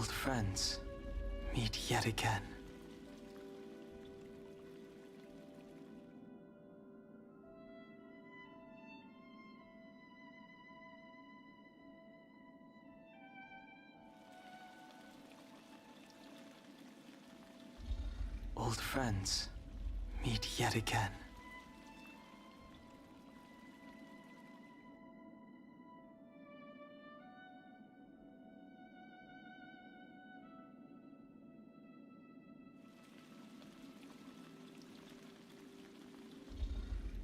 Old friends meet yet again. Old friends meet yet again.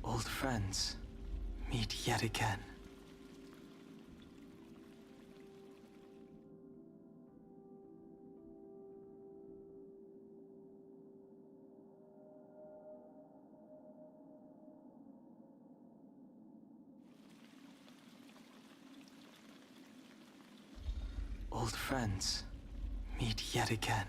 Old friends meet yet again. Old friends meet yet again.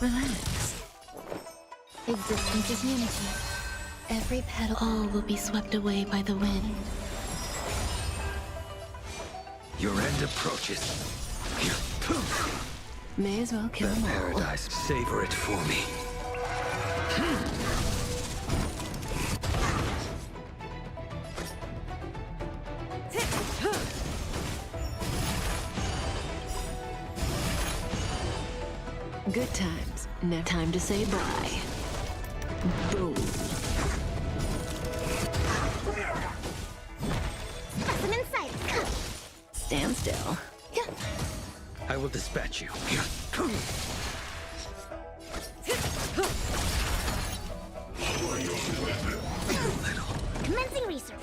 Relax. Existence is unity. Every petal, all will be swept away by the wind. Your end approaches. May as well kill them all. Paradise, savor it for me. Good times. Now time to say bye. Boom. Specimen sighted. Stand still. I will dispatch you. Commencing research.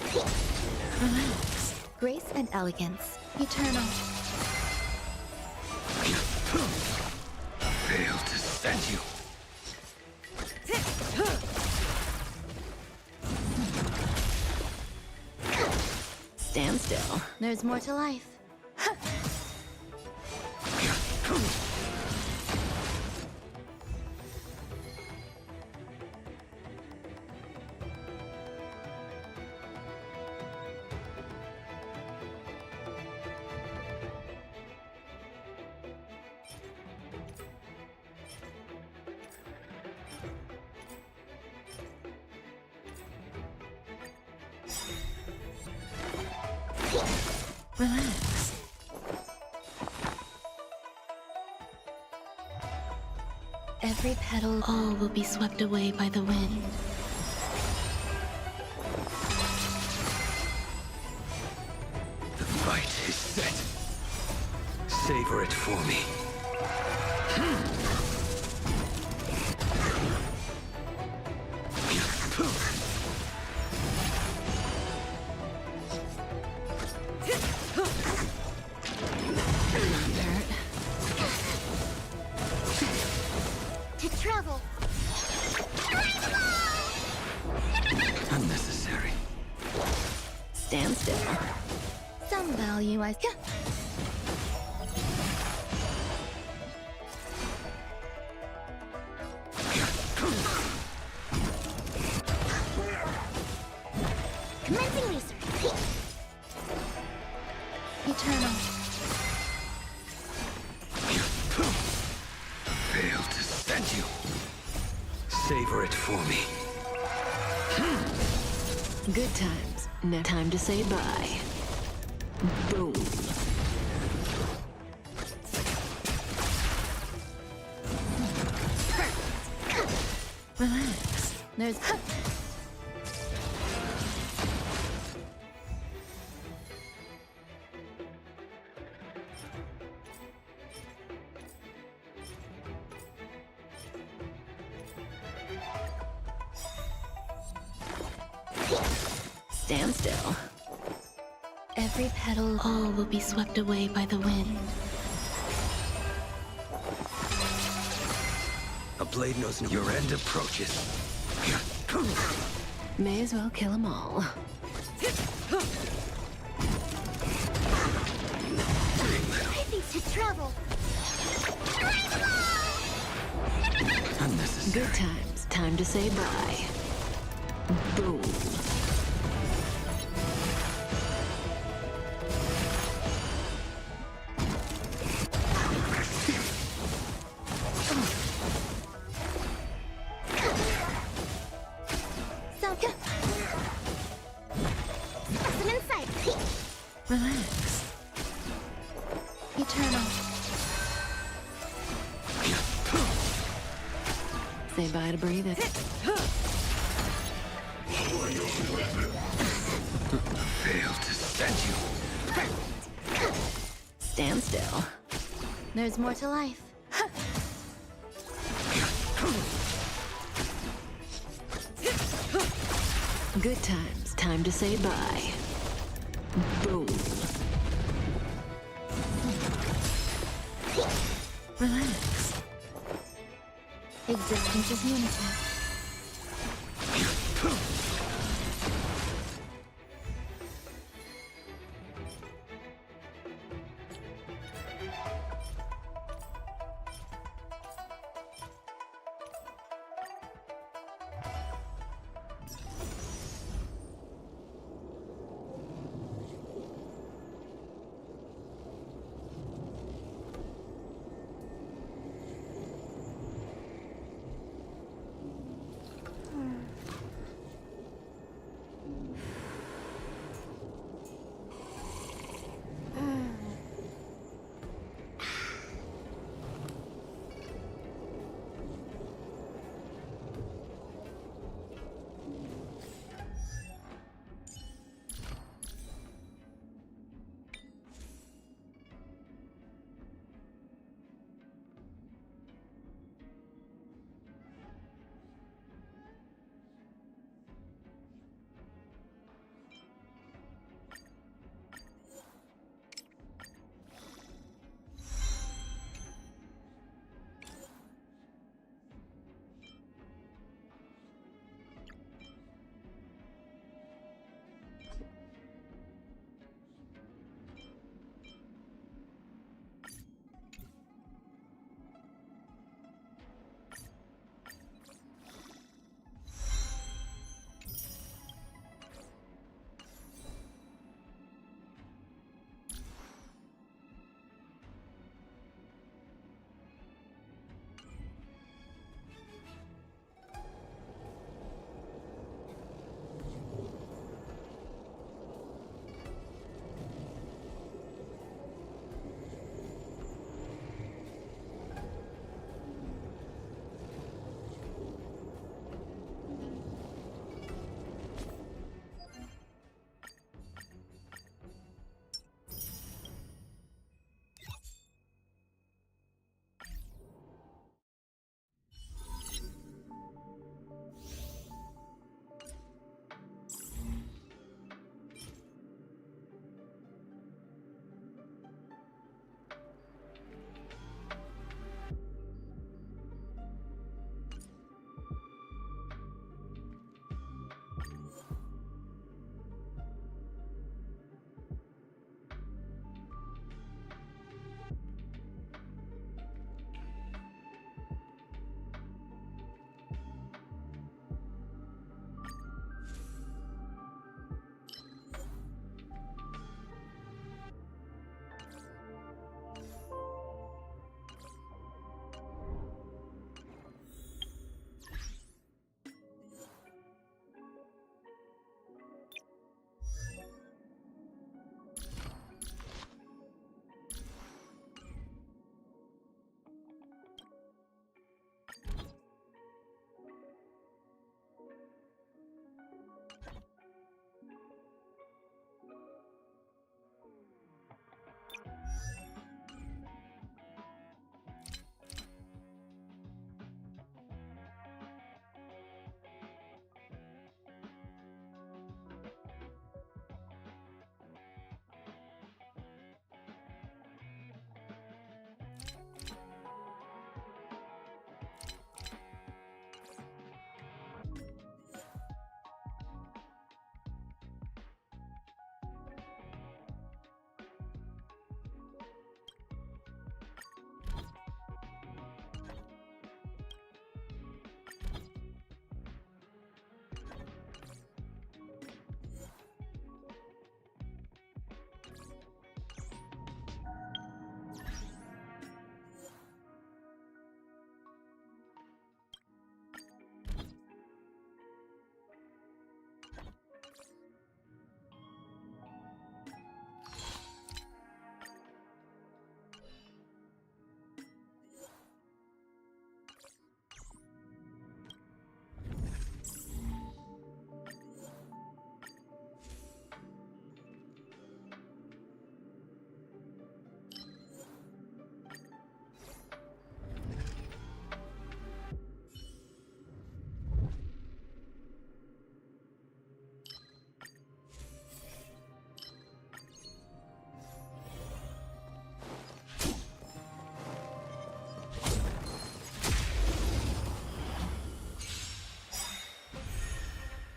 Relax. Grace and elegance. Eternal. Fail to send you. Stand still. There's more to life. Relax. Every petal, all will be swept away by the wind. The fight is set. Savor it for me. To travel. Unnecessary. Stand still. Some value I... Commencing research. Eternal. Fail to send you. Savor it for me. Good times. Now time to say bye. Boom. Relax. There's... Stand still. Every petal, all will be swept away by the wind. A blade knows no. Your end approaches. May as well kill them all. I think to travel. Unnecessary. Good times. Time to say bye. Boom. Specimen sighted. Relax. Eternal. Say bye to breathe it. Fail to send you. Stand still. There's more to life. Good times. Time to say bye. Boom. Relax. Existence is unity.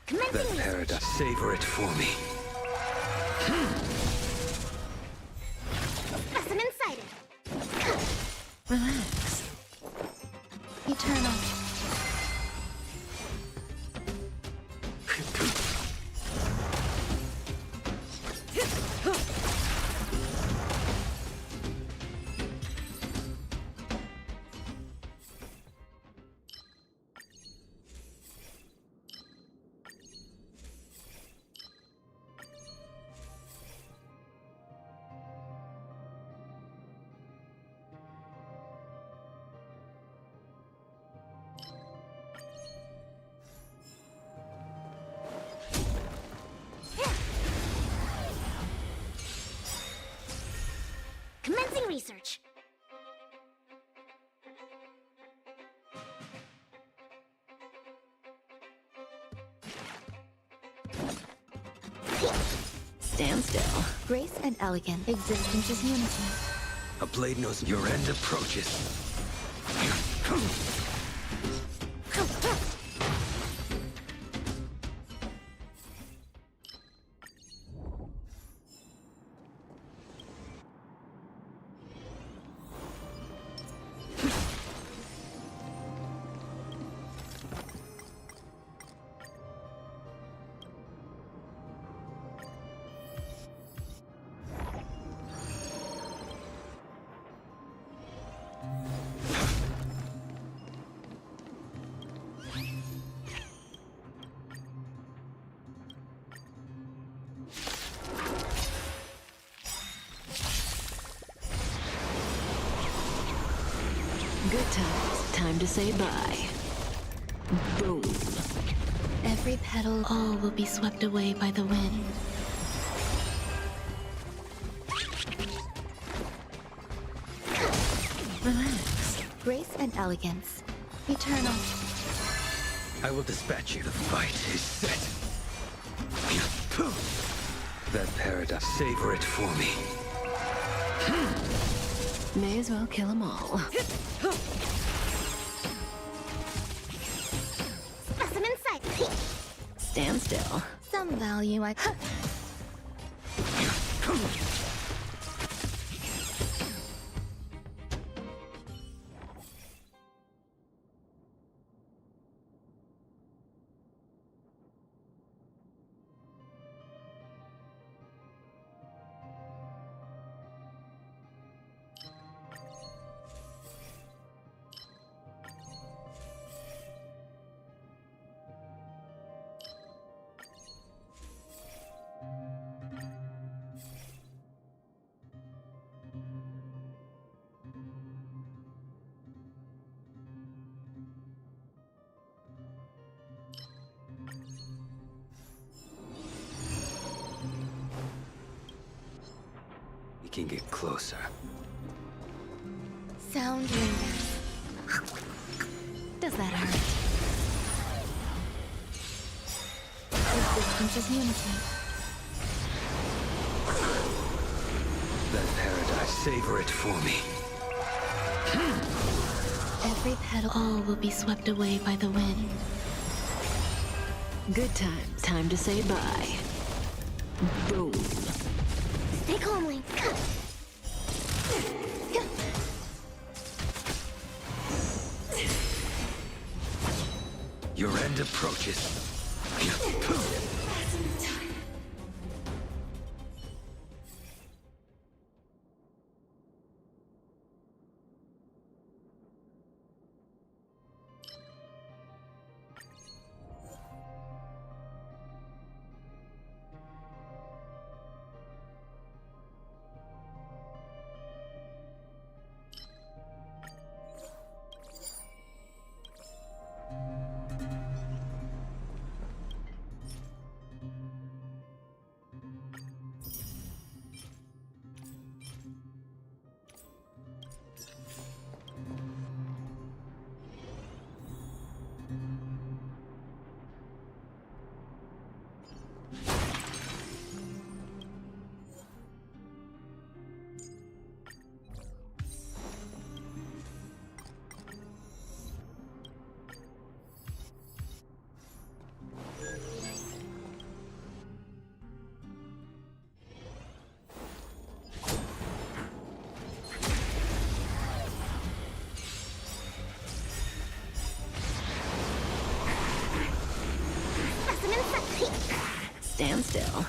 Commencing That research. paradise. Savor it for me. Specimen sighted. Relax. Eternal. Commencing research. Stand still. Grace and elegance. Existence is unity. A blade knows your end approaches. Good times. Time to say bye. Boom. Every petal, all will be swept away by the wind. Relax. Grace and elegance. Eternal. I will dispatch you. The fight is set. That paradise. Savor it for me. May as well kill them all. Specimen sighted. Stand still. Some value I... We can get closer. Sound lingers. Does that hurt? Existence is unity. That paradise. Savor it for me. Every petal, all will be swept away by the wind. Good times. Time to say bye. Boom. Stay calmly. Your end approaches. Stand still.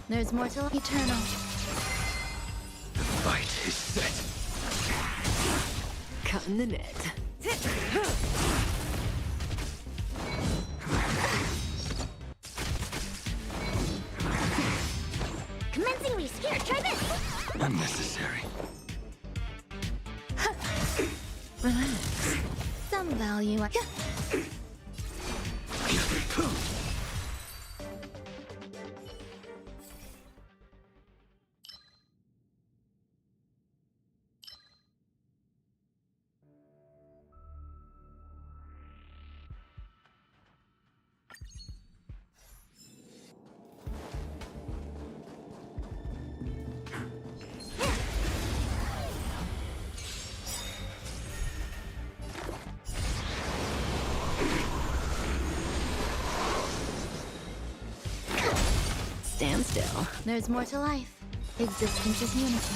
There's more till eternal. The fight is set. Cutting the net. Commencing research. Here, try this. Unnecessary. Relax. Some value. Stand still. There's more to life. Existence is unity.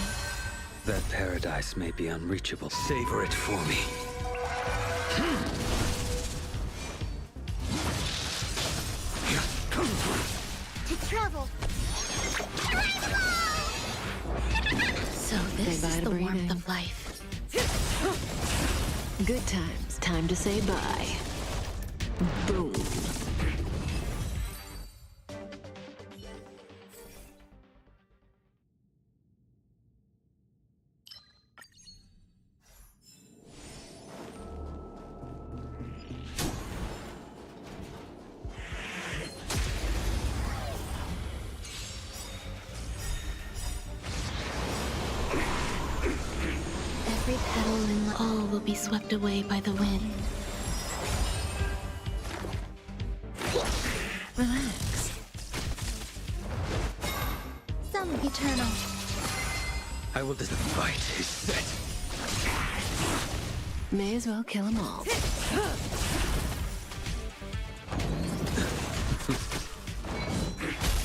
That paradise may be unreachable. Savor it for me. To travel. So this Say bye is to the breathing. warmth of life. Good times. Time to say bye. Boom. Every petal in All will be swept away by the wind. Relax. some eternal. I will. The fight is set. May as well kill them all.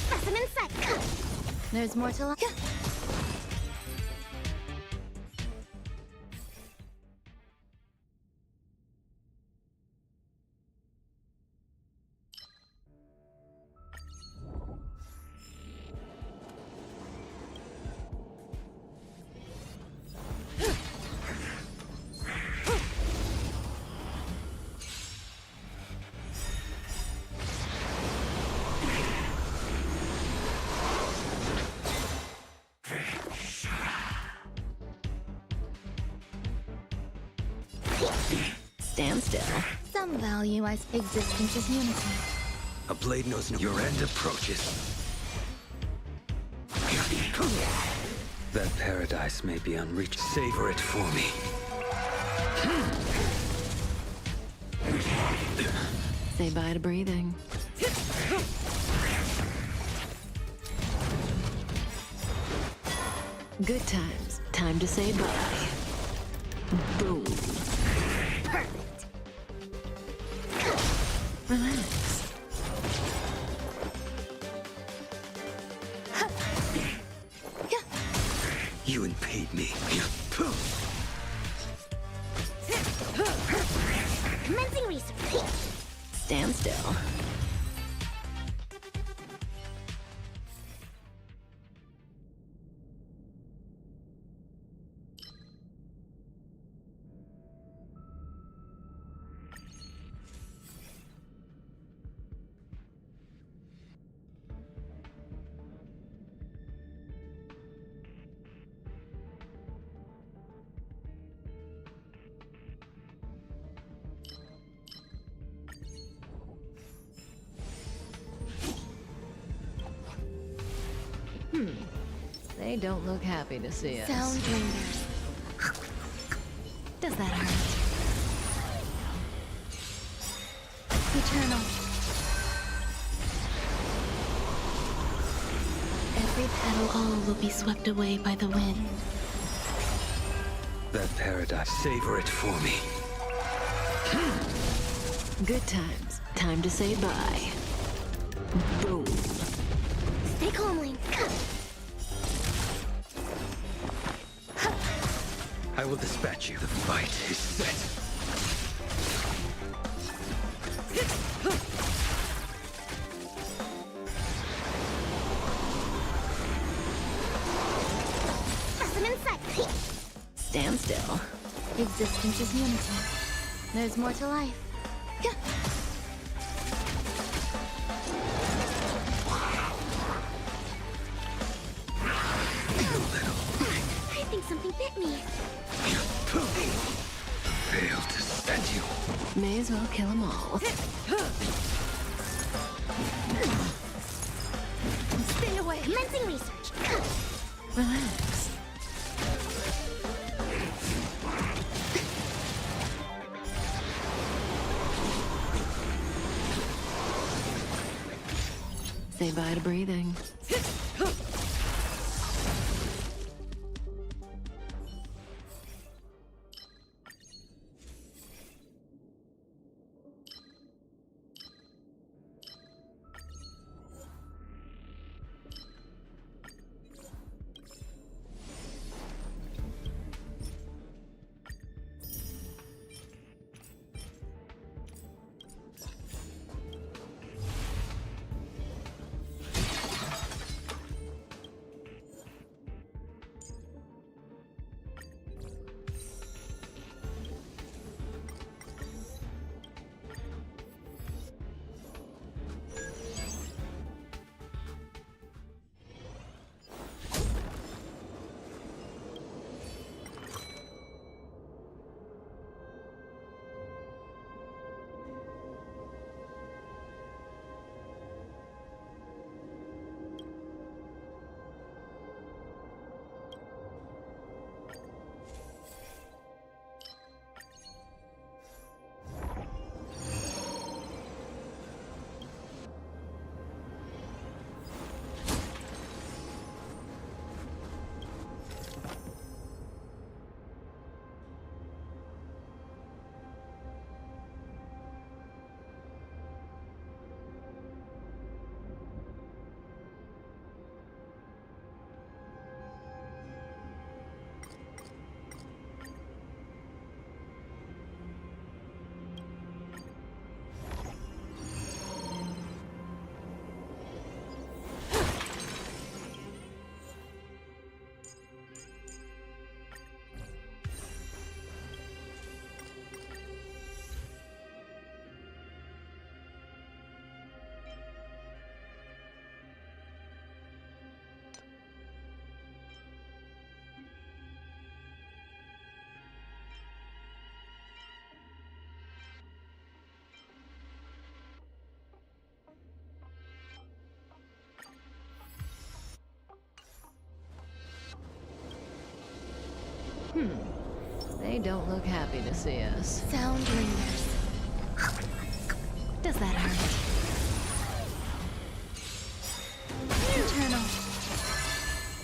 Specimen sight. There's more to look. Stand still. Some value as existence is unity. A blade knows no. Your end approaches. That paradise may be unreached. Savor it for me. Say bye to breathing. Good times. Time to say bye. Boom. Perfect. Relax. You impede me. Commencing research. Stand still. They don't look happy to see us. Sound ringers. Does that hurt? Eternal. Every petal, all will be swept away by the wind. That paradise. Savor it for me. Good times. Time to say bye. Boom. Stay calmly. I will dispatch you. The fight is set. Stand still. Existence is unity. There's more to life. I think something bit me. Failed to send you. May as well kill them all. Stay away. Commencing research. Relax. Say bye to breathing. They don't look happy to see us. Sound lingers. Does that hurt? Eternal.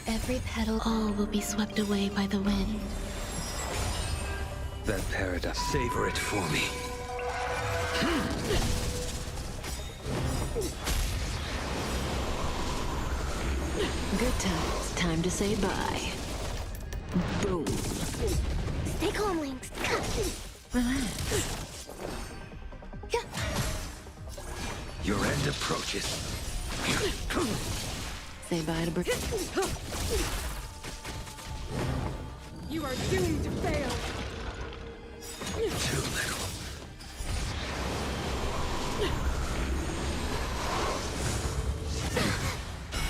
Every petal, all will be swept away by the wind. That paradise. Savor it for me. Good times. Time to say bye. Boom. Stay calm, Lynx. Relax. Your end approaches. Say bye to You are doomed to fail. Too little.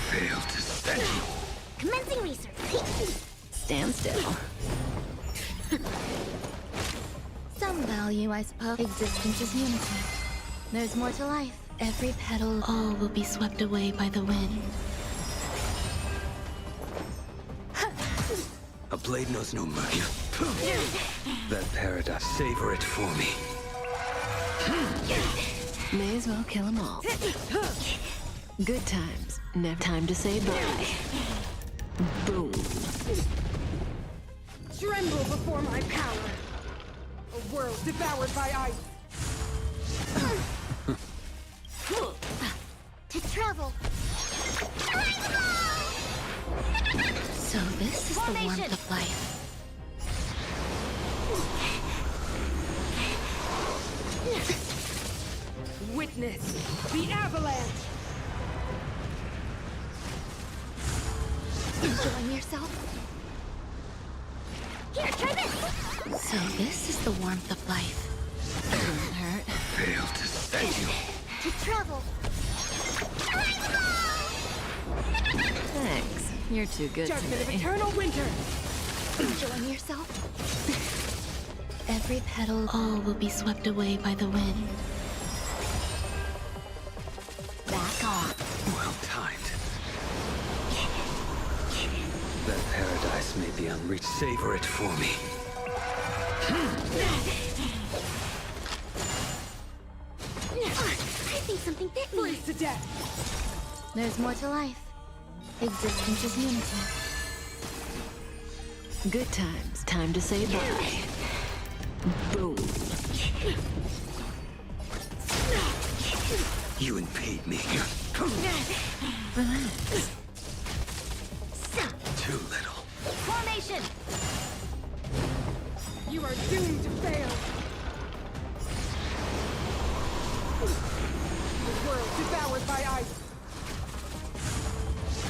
Failed to send you. Commencing research. Stand still. Some value, I suppose. Existence is unity. There's more to life. Every petal, all will be swept away by the wind. A blade knows no mercy. That paradise. Savor it for me. May as well kill them all. Good times. Never time to say bye. Boom. Tremble before my power. A world devoured by ice. To travel. So this is the Formation. warmth of life. Witness the avalanche. Enjoying yourself? Here, try this! So this is the warmth of life. Didn't hurt. Failed to send you. To travel. Thanks. You're too good to Judgment of me. eternal winter! Enjoying yourself? Every petal, all will be swept away by the wind. Back off. Well timed. That paradise may be unreached. Savor it for me. I think something bit me. Freeze to death! There's more to life. Existence is unity. Good times. Time to say bye. Boom. You impede me. Relax. Too little. Formation! You are doomed to fail! The world devoured by ice!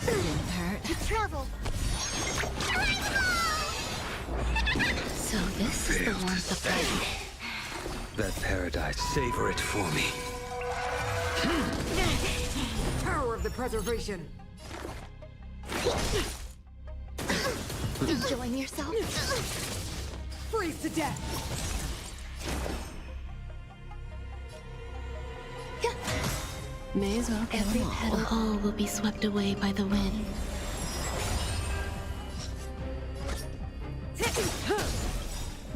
Didn't hurt. To travel. So this is the Failed to warmth of send life. you. That paradise. Savor it for me. Power of the preservation! Enjoying yourself? Freeze to death! May as well kill Every them all. petal, All will be swept away by the wind.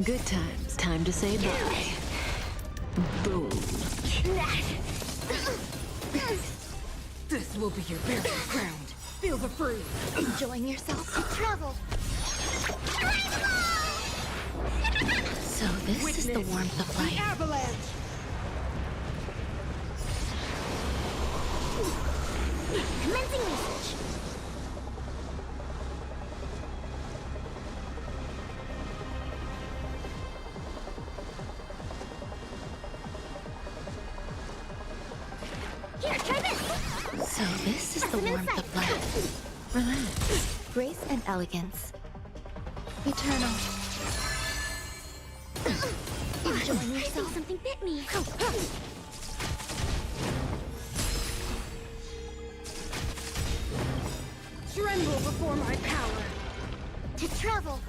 Good times. Time to say bye. Boom. This will be your burial ground! Feel the freeze! Enjoying yourself? To travel. So this is the Witness warmth of the life. avalanche! Commencing research. Here, try this. So this is the Some warmth insight. of life. Relax. Grace and elegance. Eternal. Enjoying yourself? I think something bit me. Tremble before my power! To travel.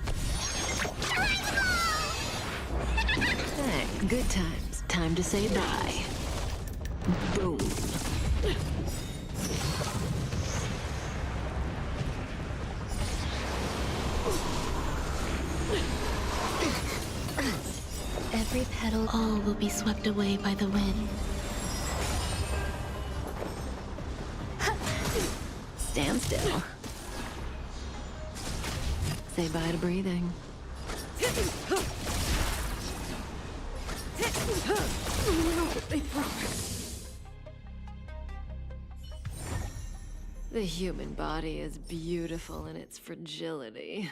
Thanks. Good times. Time to say bye. Boom. Every petal, all will be swept away by the wind. Stand still. Say bye to breathing. They promise. The human body is beautiful in its fragility.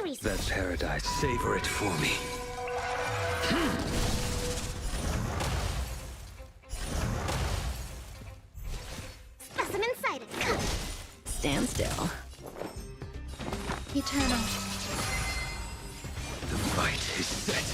research. That paradise, savor it for me. Specimen sighted. Stand still. Eternal. The fight is set.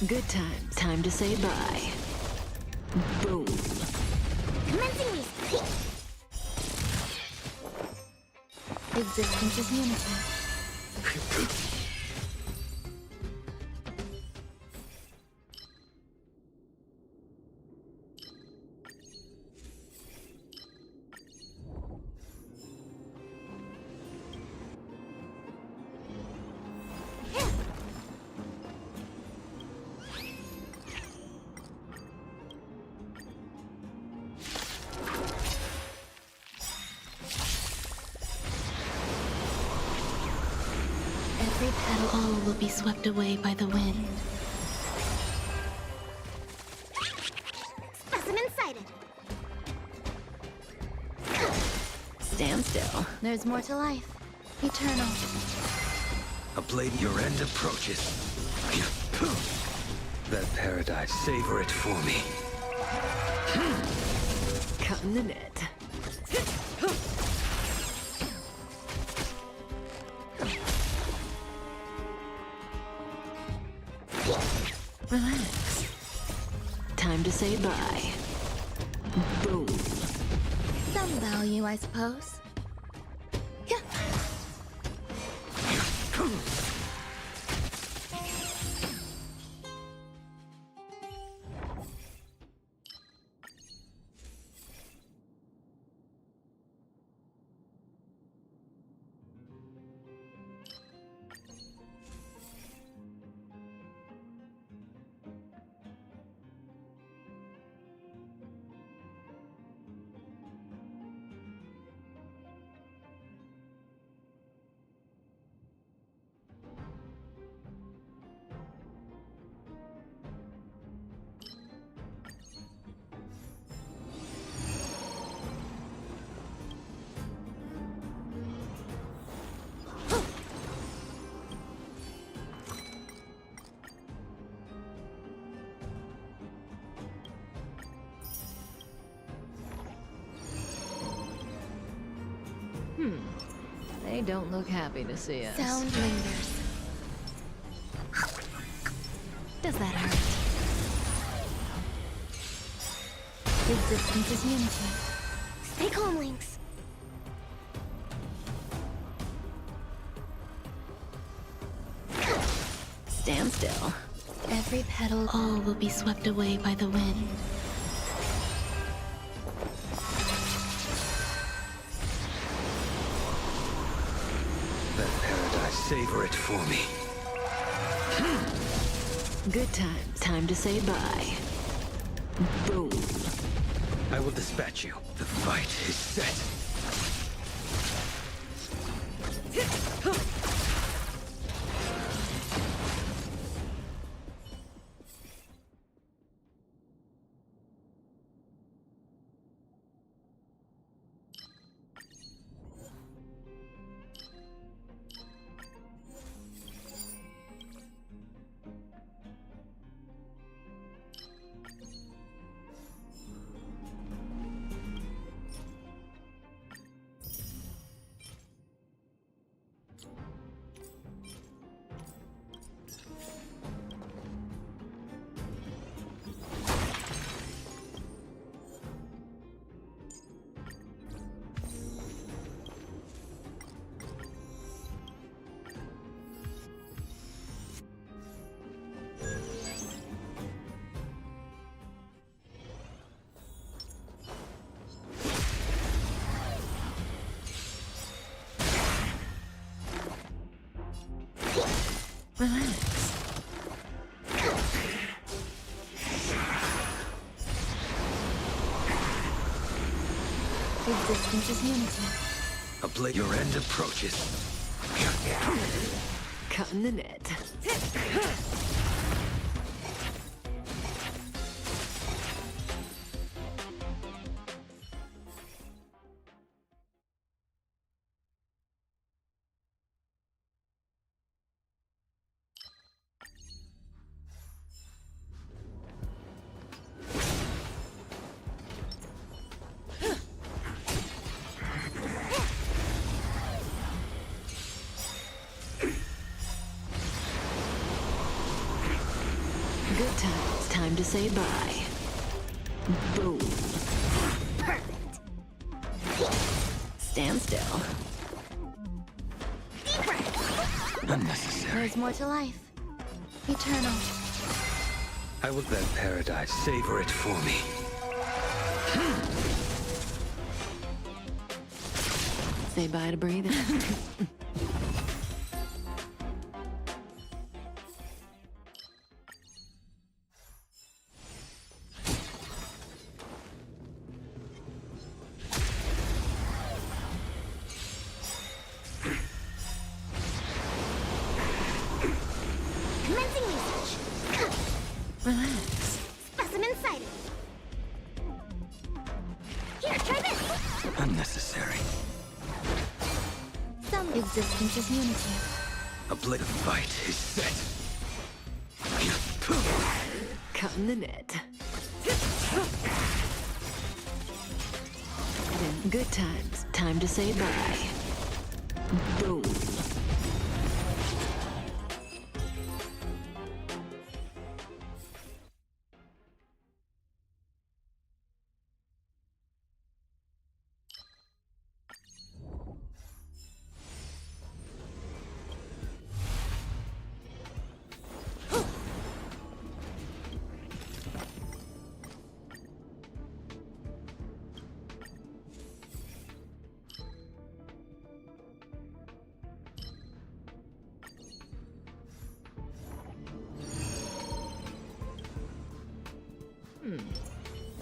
Good times. Time to say bye. Boom. Commencing research. Existence is unity. Every petal, all will be swept away by the wind. Specimen sighted. Stand still. There's more to life. Eternal. A blade, your end approaches. That paradise, savor it for me. Cutting the net. Relax. Time to say bye. Boom. Some value, I suppose. Yeah. They don't look happy to see us. Sound lingers. Does that hurt? Existence is unity. Stay calm, Lynx. Stand still. Every petal, all will be swept away by the wind. That paradise, savor it for me. Good times. Time to say bye. Boom. I will dispatch you. The fight is set. Relax. Existence is unity. Your end approaches. Cutting the net. Good times. Time to say bye. Boom. Perfect. Stand still. Deep breath. Unnecessary. There's more to life. Eternal. I will let paradise savor it for me. Say bye to breathing. Commencing research. Relax. Specimen sighted. Here, try this. Unnecessary. Some existence is unity. The fight is set. Cutting the net. Good times. Time to say bye. Boom.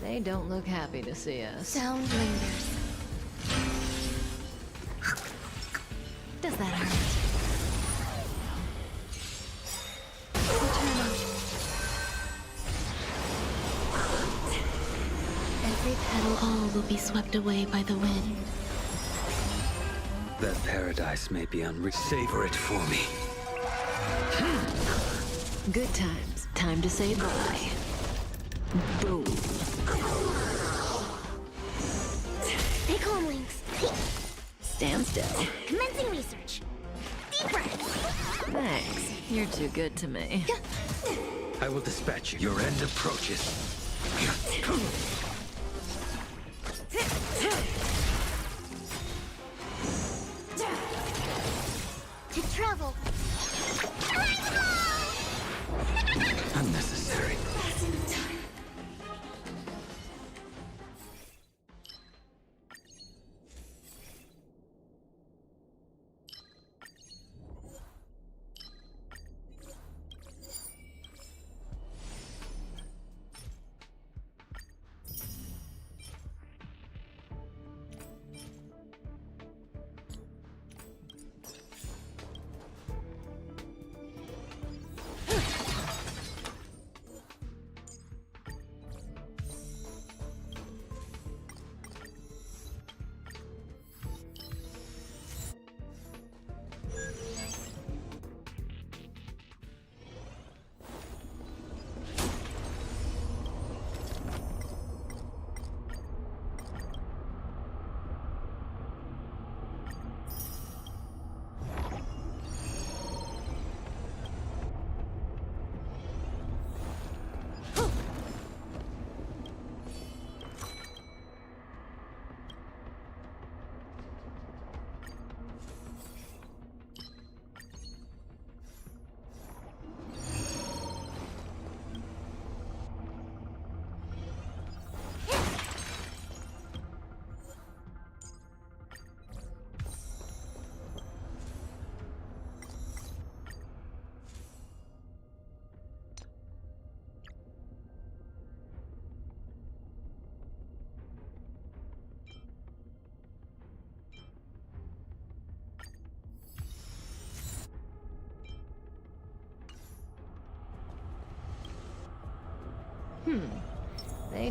They don't look happy to see us. Sound lingers. Does that hurt? Eternal. Every petal, all will be swept away by the wind. That paradise may be savor it for me. Good times. Time to say bye. Boom. Stay calm, Lynx. Stand still. Commencing research. Deep breath. Thanks. You're too good to me. I will dispatch you. Your end approaches. To travel. Unnecessary.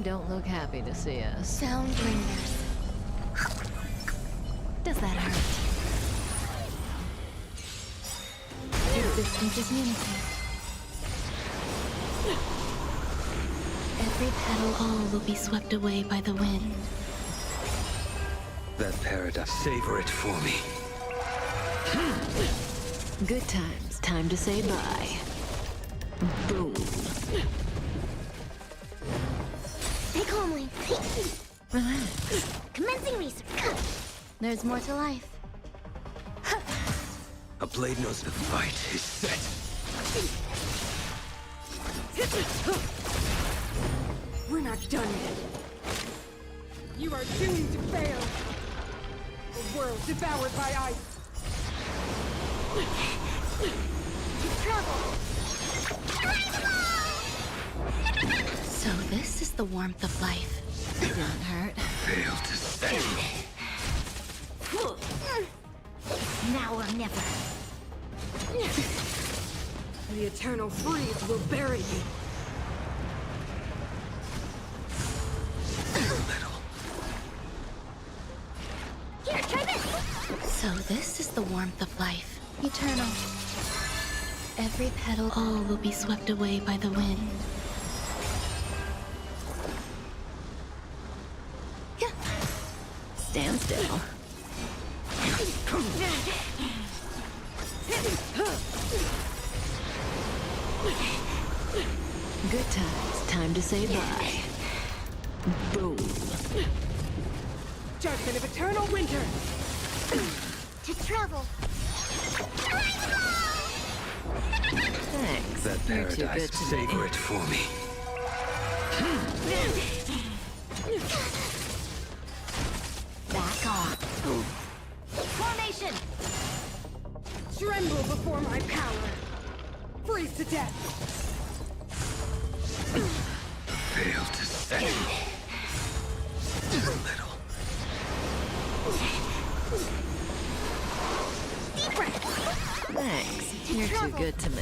don't look happy to see us. Sound lingers. Does that hurt? Existence is unity. Every petal, All will be swept away by the wind. That paradise. Savor it for me. Good times. Time to say bye. Boom. stay calmly. Relax. Commencing research. There's more to life. A blade knows the fight is set. We're not done yet. You are doomed to fail. A world devoured by ice. Trouble. So this is the warmth of life. It didn't hurt. Fail to stand. Now or never. The eternal freeze will bury you. Little. Here, try this! So this is the warmth of life. Eternal. Every petal, All will be swept away by the wind. Stand still. Good times. Time to say bye. Boom. Judgment of eternal winter. to travel. Thanks. That You're too paradise. good to Savor me. it for me. Back off. Formation! Tremble before my power. Freeze to death. Fail to stand. Little. Deep breath. Thanks. You're too good to me.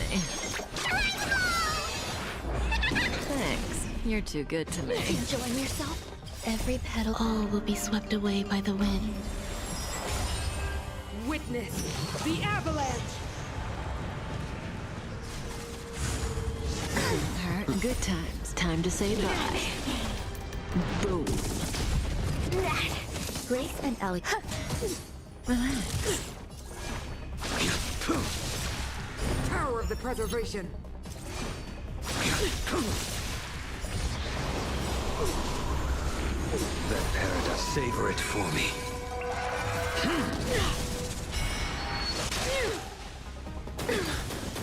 Thanks. You're too good to me. Enjoying yourself? Every petal, All will be swept away by the wind. Witness the avalanche. Hurt. Good times. Time to say bye. Boom. grace and elegance. Relax. Power of the preservation. That paradise. Savor it for me.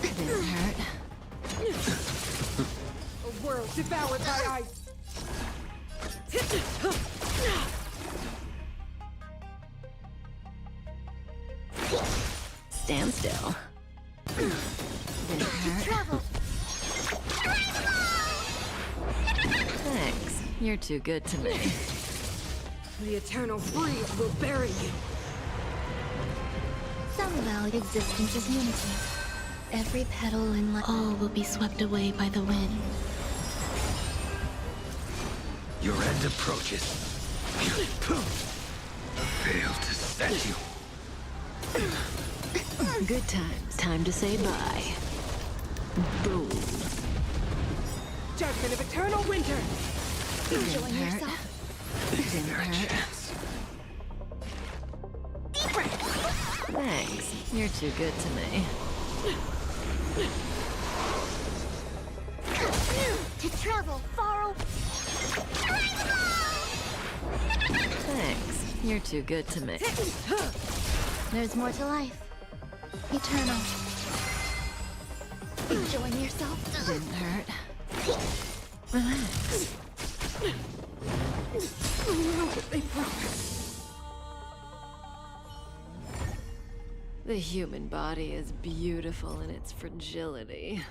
Didn't hurt. A world devoured by ice. Stand still. Didn't hurt. Travel. Thanks. You're too good to me. The eternal freeze will bury you. Some value existence is unity. Every petal in life. All will be swept away by the wind. Your end approaches. Fail to stand you. Good times. Time to say bye. Boom. Judgment of eternal winter. Enjoying hurt. yourself? Didn't hurt. Deep breath. Thanks. You're too good to me. To travel far away. Thanks. You're too good to me. There's more to life. Eternal. Enjoying yourself? Didn't hurt. Relax. They promise. The human body is beautiful in its fragility.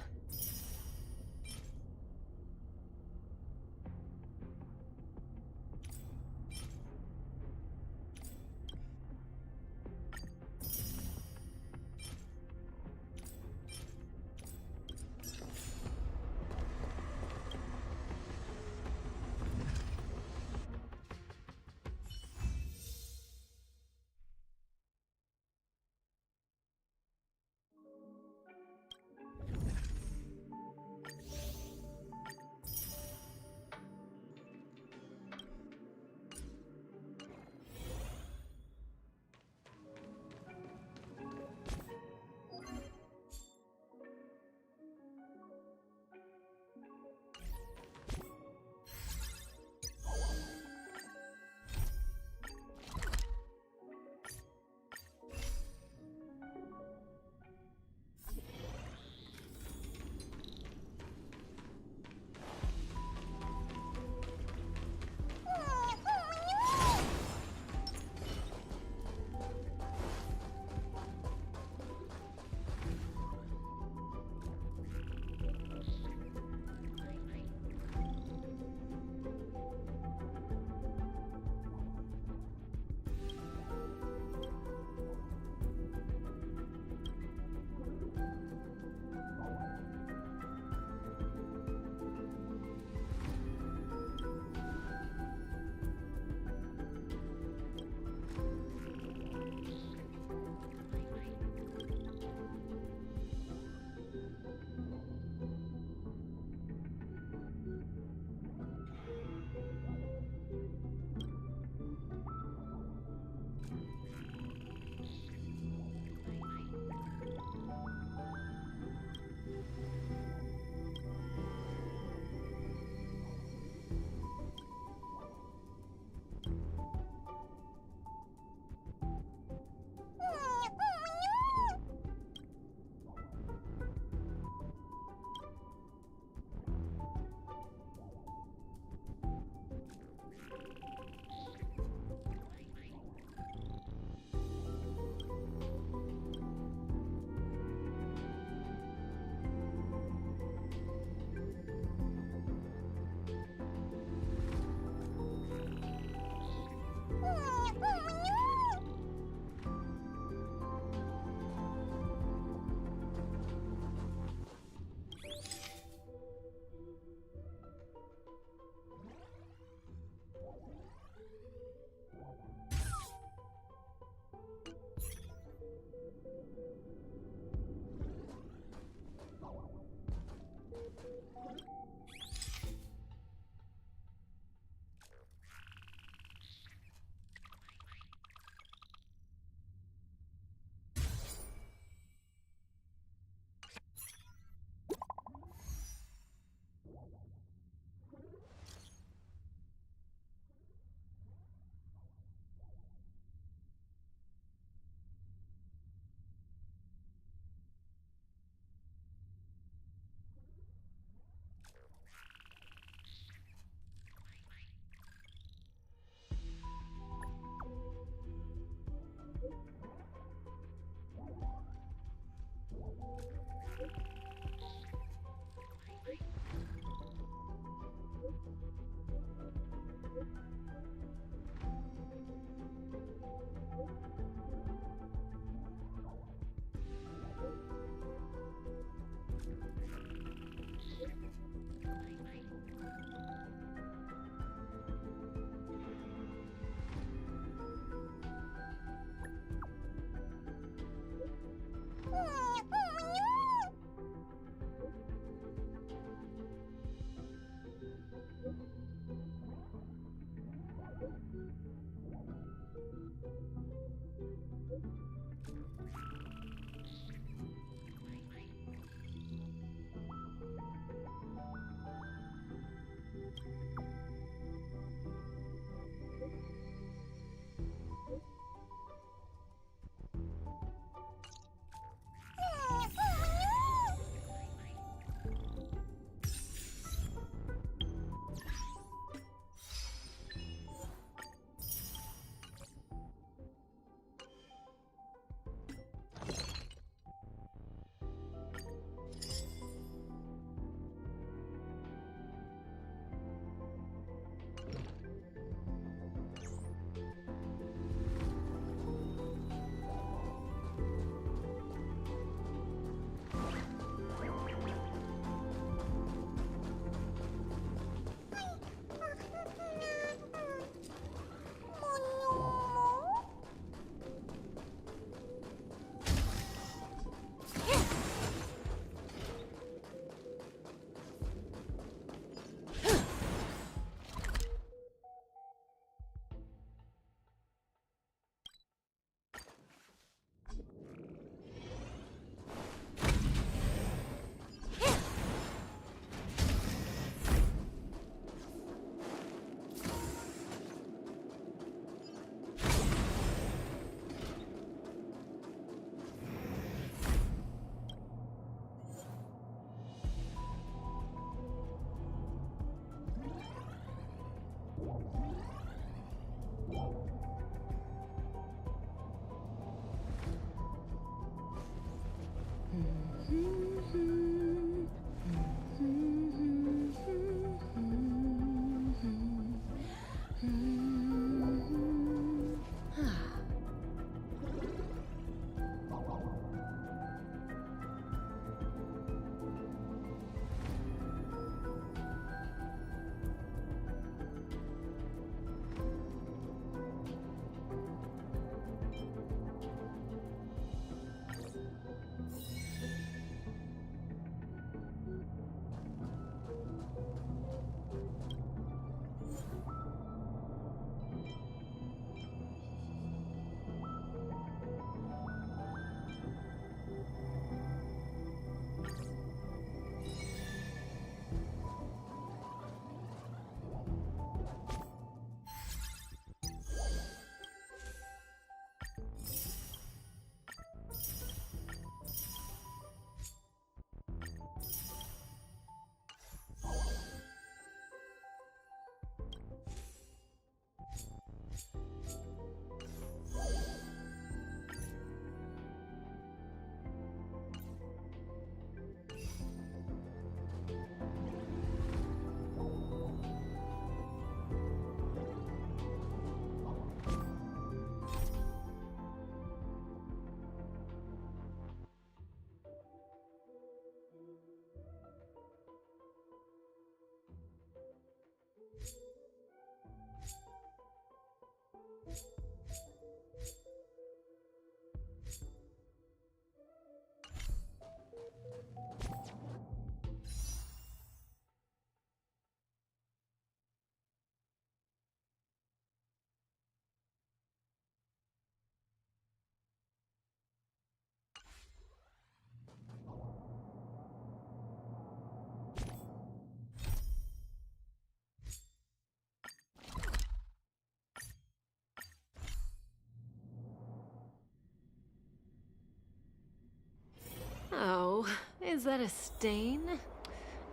Uh-oh. Is that a stain?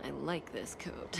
I like this coat.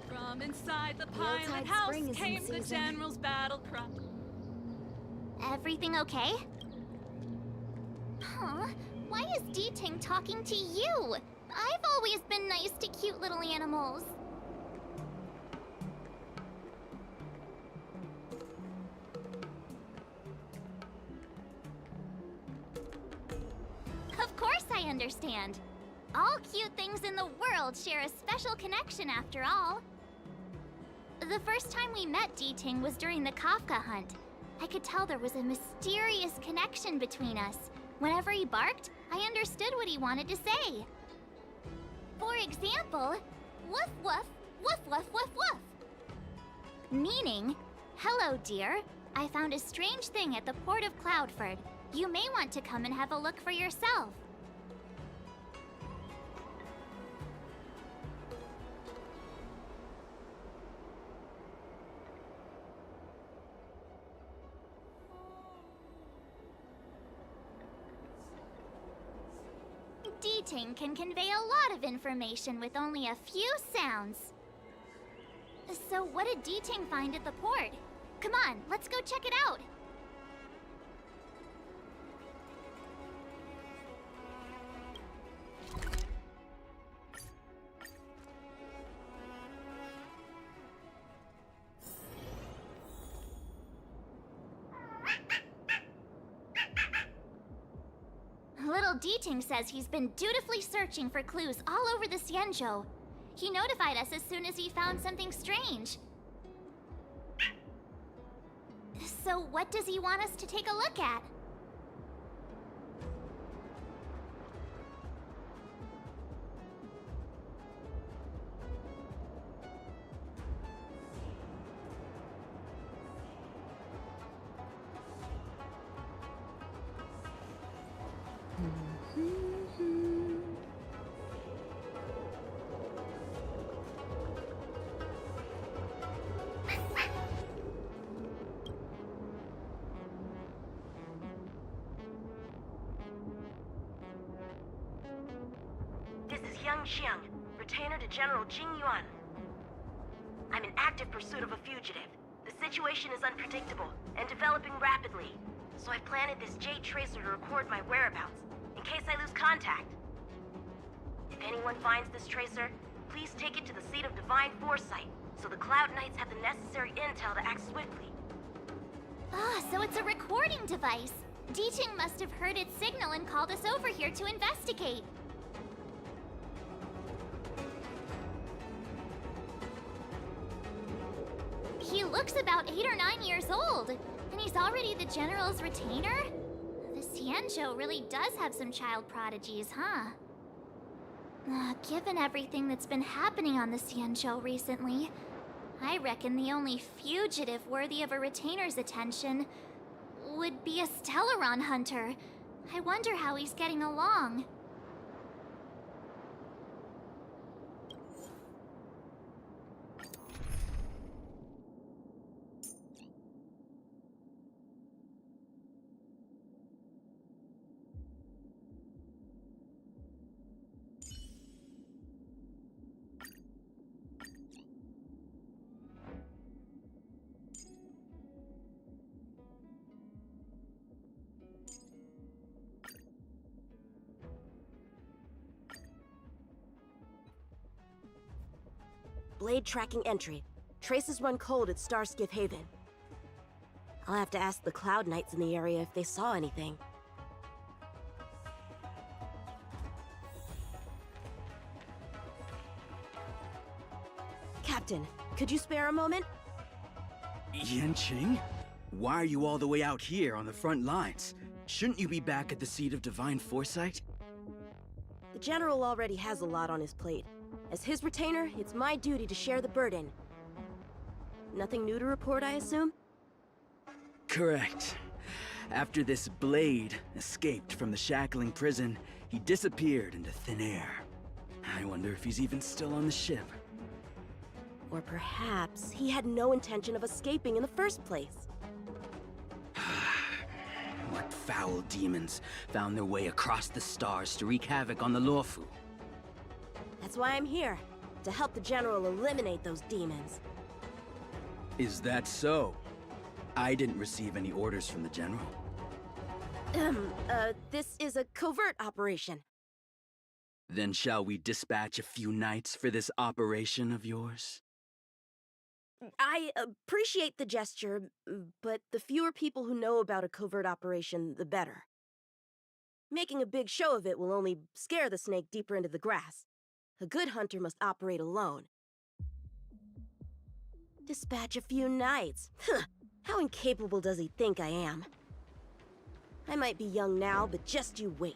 From inside the pilot Yuletide house spring is in came the season. general's battle cry. Everything okay? Huh? Why is D-Ting talking to you? I've always been nice to cute little animals. Of course I understand. All cute things in the world share a special connection after all. The first time we met D-Ting was during the Kafka hunt. I could tell there was a mysterious connection between us. Whenever he barked, I understood what he wanted to say. For example, woof woof, woof woof woof woof. Meaning, hello dear, I found a strange thing at the port of Cloudford. You may want to come and have a look for yourself. D-Ting can convey a lot of information with only a few sounds. So what did D-Ting find at the port? Come on, let's go check it out. Little D-Ting says he's been dutifully searching for clues all over the Xianzhou. He notified us as soon as he found something strange. So what does he want us to take a look at? This is Yang Xiang, retainer to General Jing Yuan. I'm in active pursuit of a fugitive. The situation is unpredictable and developing rapidly, so I've planted this Jade Tracer to record my whereabouts, in case I lose contact. If anyone finds this tracer, please take it to the seat of Divine Foresight, so the Cloud Knights have the necessary intel to act swiftly. Ah, so it's a recording device. D-Ting must have heard its signal and called us over here to investigate. looks about 8 or 9 years old, and he's already the General's retainer? The Xianzhou really does have some child prodigies, huh? Given everything that's been happening on the Xianzhou recently, I reckon the only fugitive worthy of a retainer's attention would be a Stellaron hunter. I wonder how he's getting along. Blade tracking entry. Traces run cold at Starskiff Haven. I'll have to ask the Cloud Knights in the area if they saw anything. Captain, could you spare a moment? Yanqing? Why are you all the way out here on the front lines? Shouldn't you be back at the seat of divine foresight? The General already has a lot on his plate. As his retainer, it's my duty to share the burden. Nothing new to report, I assume? Correct. After this Blade escaped from the shackling prison, he disappeared into thin air. I wonder if he's even still on the ship. Or perhaps he had no intention of escaping in the first place. What foul demons found their way across the stars to wreak havoc on the Luofu? That's why I'm here, to help the General eliminate those demons. Is that so? I didn't receive any orders from the General. This is a covert operation. Then shall we dispatch a few knights for this operation of yours? I appreciate the gesture, but the fewer people who know about a covert operation, the better. Making a big show of it will only scare the snake deeper into the grass. A good hunter must operate alone. Dispatch a few knights. Huh. How incapable does he think I am? I might be young now, but just you wait.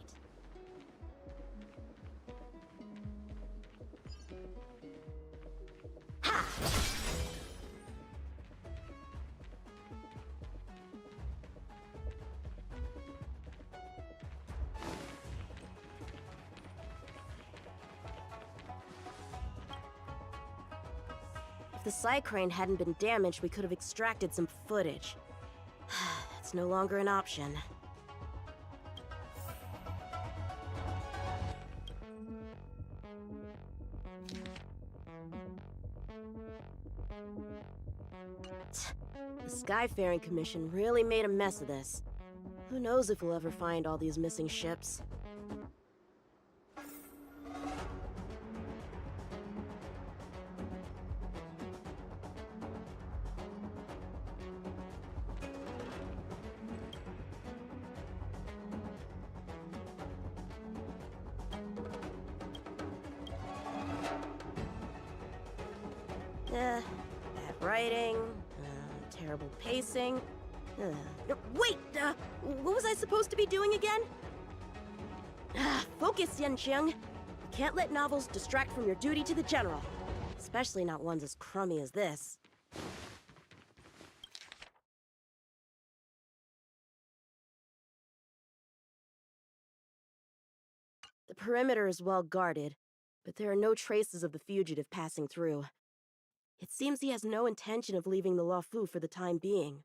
Ha! If the Psycrane hadn't been damaged, we could have extracted some footage. That's no longer an option. The Skyfaring Commission really made a mess of this. Who knows if we'll ever find all these missing ships. Bad writing, terrible pacing. Wait! What was I supposed to be doing again? Focus, Yanqing. Can't let novels distract from your duty to the General. Especially not ones as crummy as this. The perimeter is well guarded, but there are no traces of the fugitive passing through. It seems he has no intention of leaving the Luofu for the time being.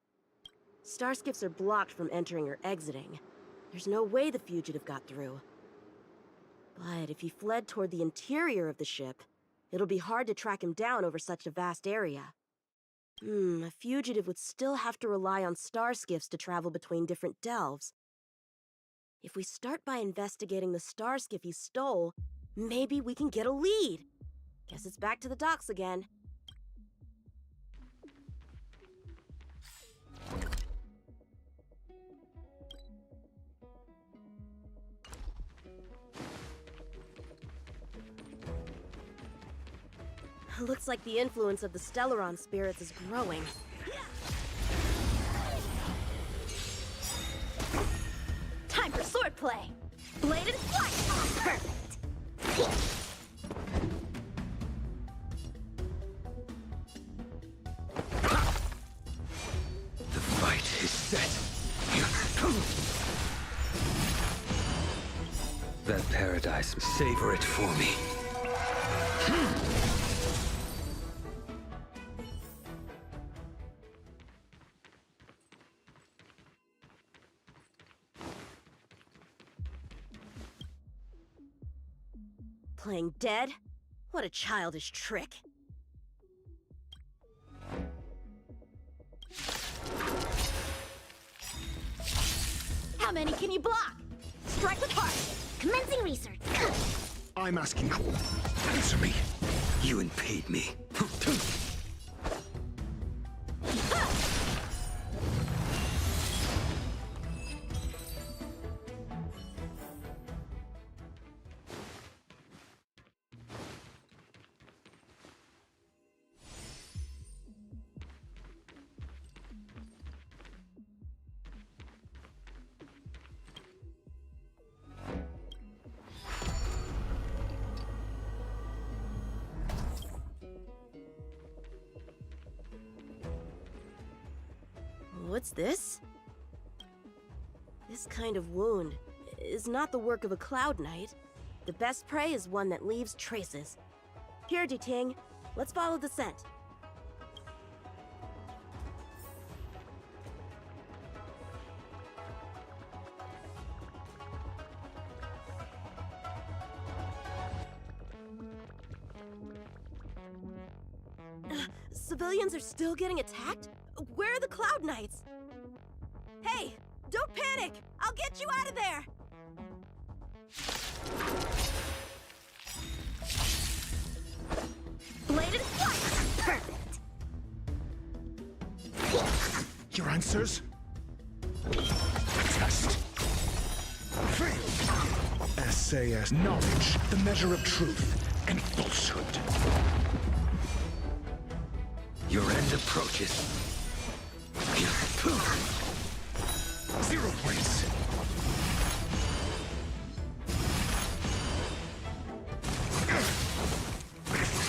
Starskiffs are blocked from entering or exiting. There's no way the fugitive got through. But if he fled toward the interior of the ship, it'll be hard to track him down over such a vast area. A fugitive would still have to rely on starskiffs to travel between different delves. If we start by investigating the starskiff he stole, maybe we can get a lead. Guess it's back to the docks again. Looks like the influence of the Stellaron spirits is growing. swordplay! Blade and flight! Perfect! The fight is set. That paradise, savor it for me. Playing dead? What a childish trick. How many can you block? Strike with heart! Commencing research! I'm asking. Answer me. You impede me. What's this? This kind of wound is not the work of a Cloud Knight. The best prey is one that leaves traces. Here, 𝂸🂸🂸🂸, let's follow the scent. Civilians are still getting attacked? Where are the Cloud Knights? Hey, don't panic! I'll get you out of there! Blade and flight! Perfect! Your answers? Test. Fail. Essay as knowledge, the measure of truth and falsehood. Your end approaches. 0 points.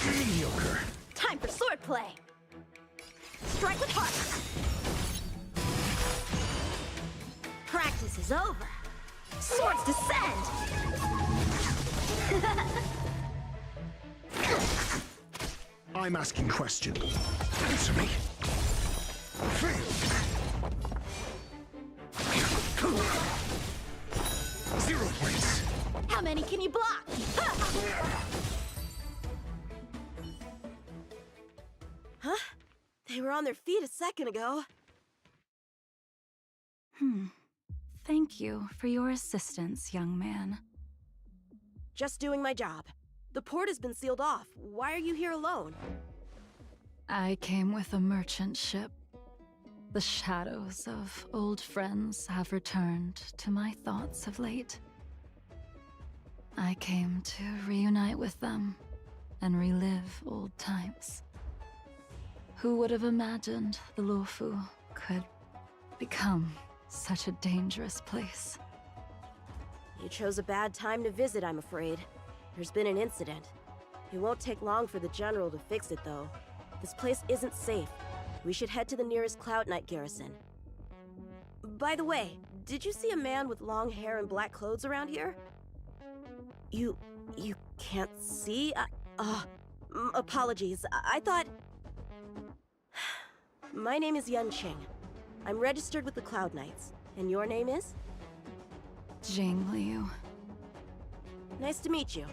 Mediocre. Time for swordplay! Strike with heart! Practice is over! Swords descend! I'm asking question. Answer me. Fail. 0 points. How many can you block? Huh? They were on their feet a second ago. Thank you for your assistance, young man. Just doing my job. The port has been sealed off. Why are you here alone? I came with a merchant ship. The shadows of old friends have returned to my thoughts of late. I came to reunite with them and relive old times. Who would have imagined the 𝂸🂸🂸🂸 could become such a dangerous place? You chose a bad time to visit, I'm afraid. There's been an incident. It won't take long for the General to fix it, though. This place isn't safe. We should head to the nearest Cloud Knight garrison. By the way, did you see a man with long hair and black clothes around here? You can't see? Apologies. I thought... My name is Yunqing. I'm registered with the Cloud Knights. And your name is? Jing Liu. Nice to meet you.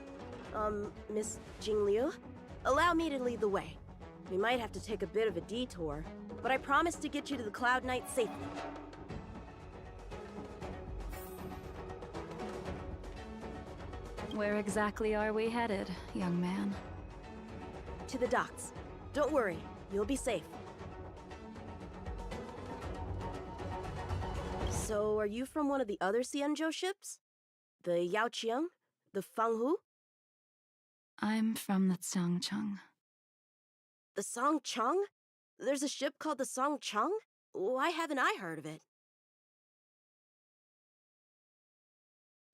Miss Jing Liu? Allow me to lead the way. We might have to take a bit of a detour, but I promise to get you to the Cloud Knight safely. Where exactly are we headed, young man? To the docks. Don't worry, you'll be safe. So, are you from one of the other Xianzhou ships? The Yaoqiang? The Fanghu? I'm from the Xiangcheng. The Songcheng? There's a ship called the Songcheng? Why haven't I heard of it?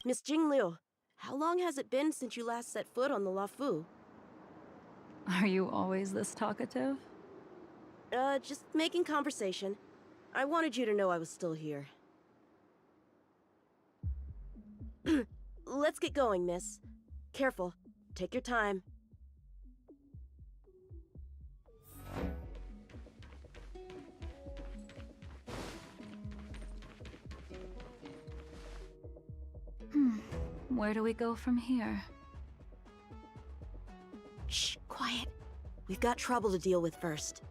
Miss Jingliu, how long has it been since you last set foot on the Luofu? Are you always this talkative? Just making conversation. I wanted you to know I was still here. Let's get going, miss. Careful. Take your time. Where do we go from here? Shh, quiet. We've got trouble to deal with first.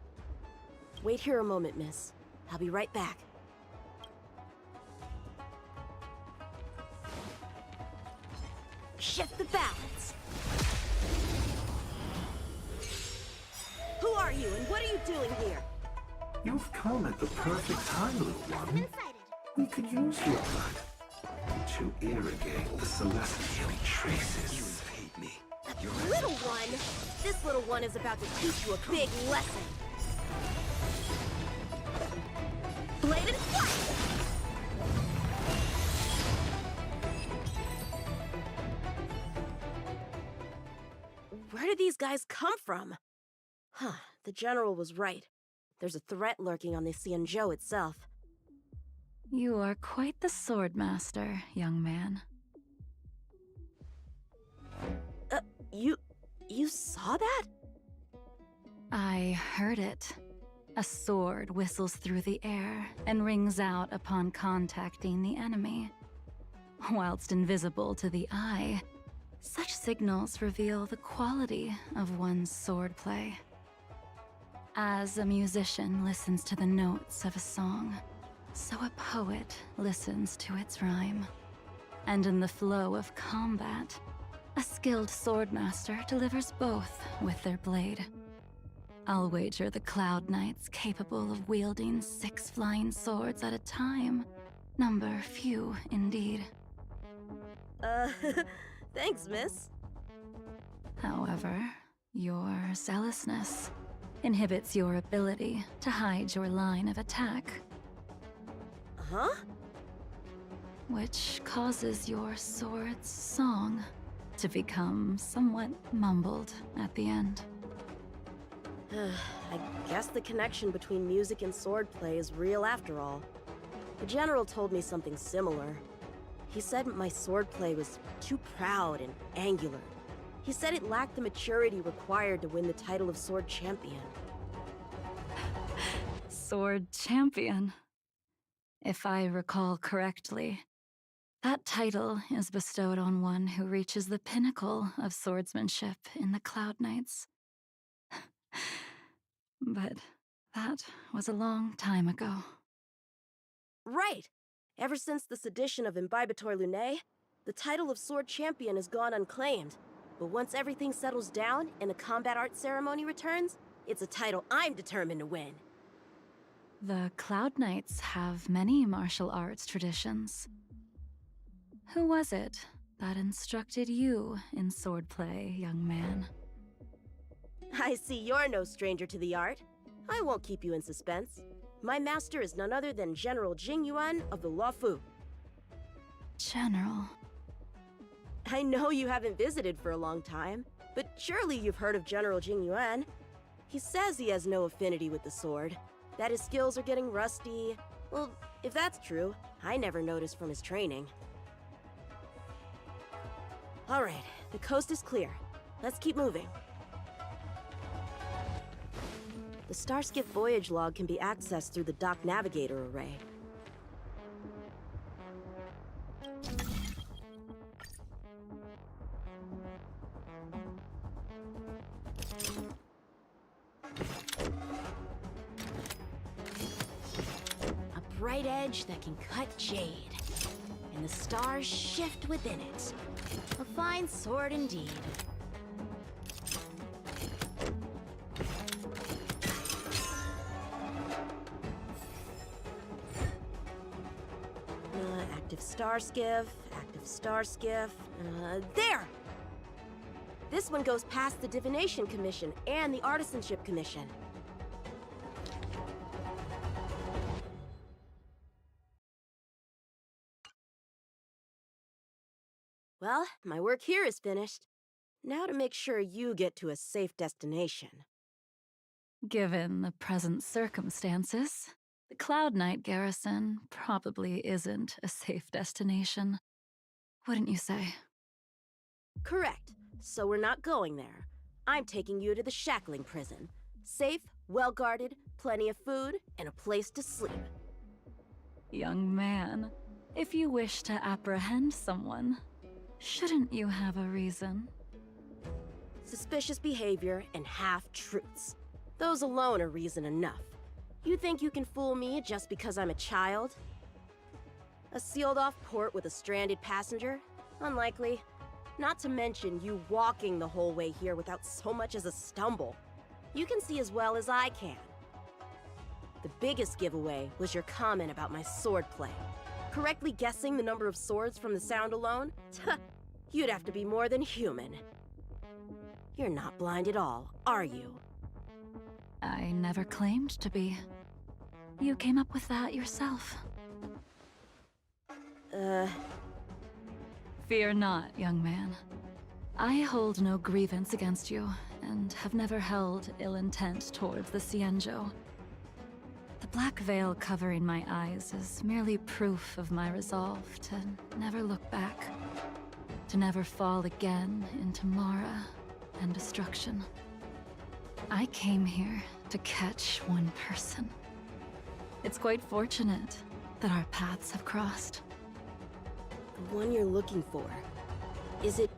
Wait here a moment, miss. I'll be right back. Shift the balance! Who are you, and what are you doing here? You've come at the perfect time, little one. We could use your blood to irrigate the celestial traces. You paid me. Little one! This little one is about to teach you a big lesson. Bladed flight! Where did these guys come from? Huh, the general was right. There's a threat lurking on the Xianzhou itself. You are quite the swordmaster, young man. You saw that? I heard it. A sword whistles through the air and rings out upon contacting the enemy. Whilst invisible to the eye, such signals reveal the quality of one's swordplay. As a musician listens to the notes of a song, so a poet listens to its rhyme. And in the flow of combat, a skilled swordmaster delivers both with their blade. I'll wager the Cloud Knights capable of wielding 6 flying swords at a time. Number few, indeed. Thanks, miss. However, your zealousness inhibits your ability to hide your line of attack, Huh? which causes your sword's song to become somewhat mumbled at the end. I guess the connection between music and swordplay is real after all. The general told me something similar. He said my swordplay was too proud and angular. He said it lacked the maturity required to win the title of Sword Champion. Sword Champion. If I recall correctly, that title is bestowed on one who reaches the pinnacle of swordsmanship in the Cloud Knights. But that was a long time ago. Right! Ever since the sedition of 𝂸🂸🂸🂸, the title of Sword Champion has gone unclaimed. But once everything settles down and the combat art ceremony returns, it's a title I'm determined to win. The Cloud Knights have many martial arts traditions. Who was it that instructed you in swordplay, young man? I see you're no stranger to the art. I won't keep you in suspense. My master is none other than General Jing Yuan of the Luofu. General. I know you haven't visited for a long time, but surely you've heard of General Jing Yuan. He says he has no affinity with the sword, that his skills are getting rusty. Well, if that's true, I never noticed from his training. All right, the coast is clear. Let's keep moving. The Starskiff voyage log can be accessed through the Dock Navigator array. A bright edge that can cut jade, and the stars shift within it. A fine sword indeed. Active star skiff. There! This one goes past the Divination Commission and the Artisanship Commission. Well, my work here is finished. Now to make sure you get to a safe destination. Given the present circumstances, the Cloud Knight garrison probably isn't a safe destination. Wouldn't you say? Correct. So we're not going there. I'm taking you to the shackling prison. Safe, well-guarded, plenty of food, and a place to sleep. Young man, if you wish to apprehend someone, shouldn't you have a reason? Suspicious behavior and half-truths. Those alone are reason enough. You think you can fool me just because I'm a child? A sealed-off port with a stranded passenger? Unlikely. Not to mention you walking the whole way here without so much as a stumble. You can see as well as I can. The biggest giveaway was your comment about my swordplay. Correctly guessing the number of swords from the sound alone? You'd have to be more than human. You're not blind at all, are you? I never claimed to be. You came up with that yourself. Fear not, young man. I hold no grievance against you, and have never held ill intent towards the Xianzhou. The black veil covering my eyes is merely proof of my resolve to never look back, to never fall again into Mara and destruction. I came here to catch one person. It's quite fortunate that our paths have crossed. The one you're looking for. Is it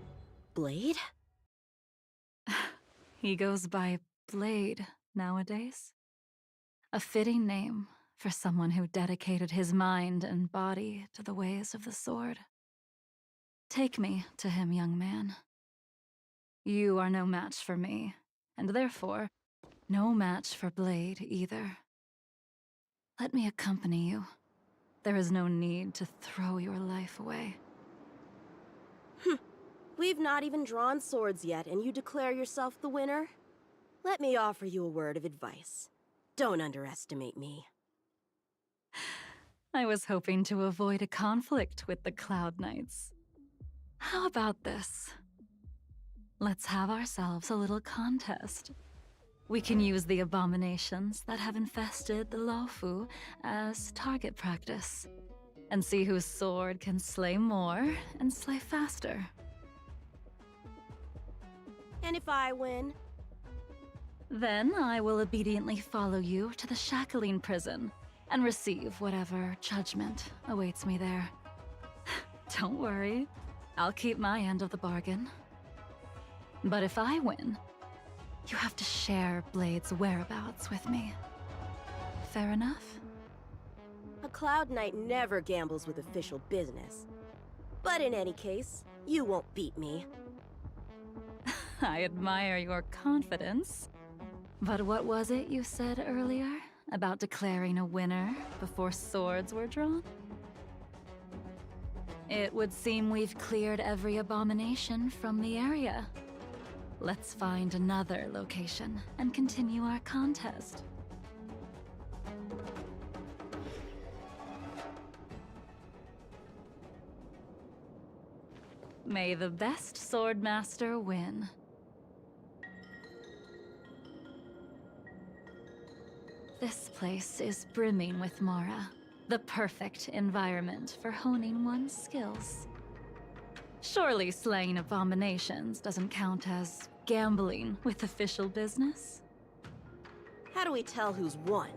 Blade? He goes by Blade nowadays. A fitting name for someone who dedicated his mind and body to the ways of the sword. Take me to him, young man. You are no match for me, and therefore, no match for Blade either. Let me accompany you. There is no need to throw your life away. We've not even drawn swords yet, and you declare yourself the winner? Let me offer you a word of advice. Don't underestimate me. I was hoping to avoid a conflict with the Cloud Knights. How about this? Let's have ourselves a little contest. We can use the abominations that have infested the Luofu as target practice, and see whose sword can slay more and slay faster. And if I win? Then I will obediently follow you to the shackling prison and receive whatever judgment awaits me there. Don't worry, I'll keep my end of the bargain. But if I win, you have to share Blade's whereabouts with me. Fair enough? A Cloud Knight never gambles with official business. But in any case, you won't beat me. I admire your confidence. But what was it you said earlier about declaring a winner before swords were drawn? It would seem we've cleared every abomination from the area. Let's find another location and continue our contest. May the best swordmaster win. This place is brimming with Mara, the perfect environment for honing one's skills. Surely slaying abominations doesn't count as gambling with official business? How do we tell who's won?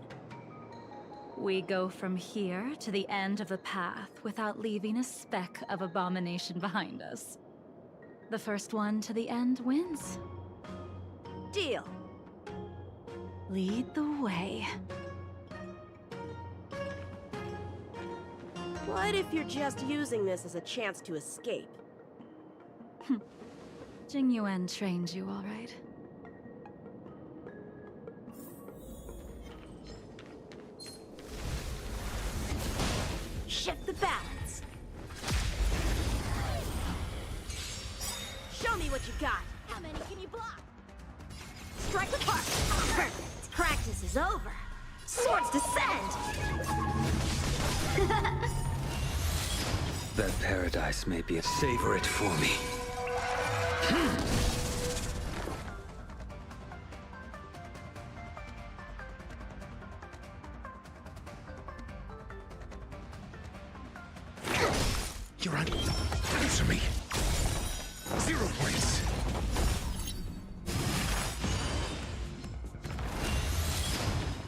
We go from here to the end of the path without leaving a speck of abomination behind us. The first one to the end wins. Deal. Lead the way. What if you're just using this as a chance to escape? Jingyuan trained you all right. Shift the balance. Show me what you got. How many can you block? Strike apart. Perfect. Practice is over. Swords descend. That paradise may be a savor it for me. You're on. Answer me. 0 points.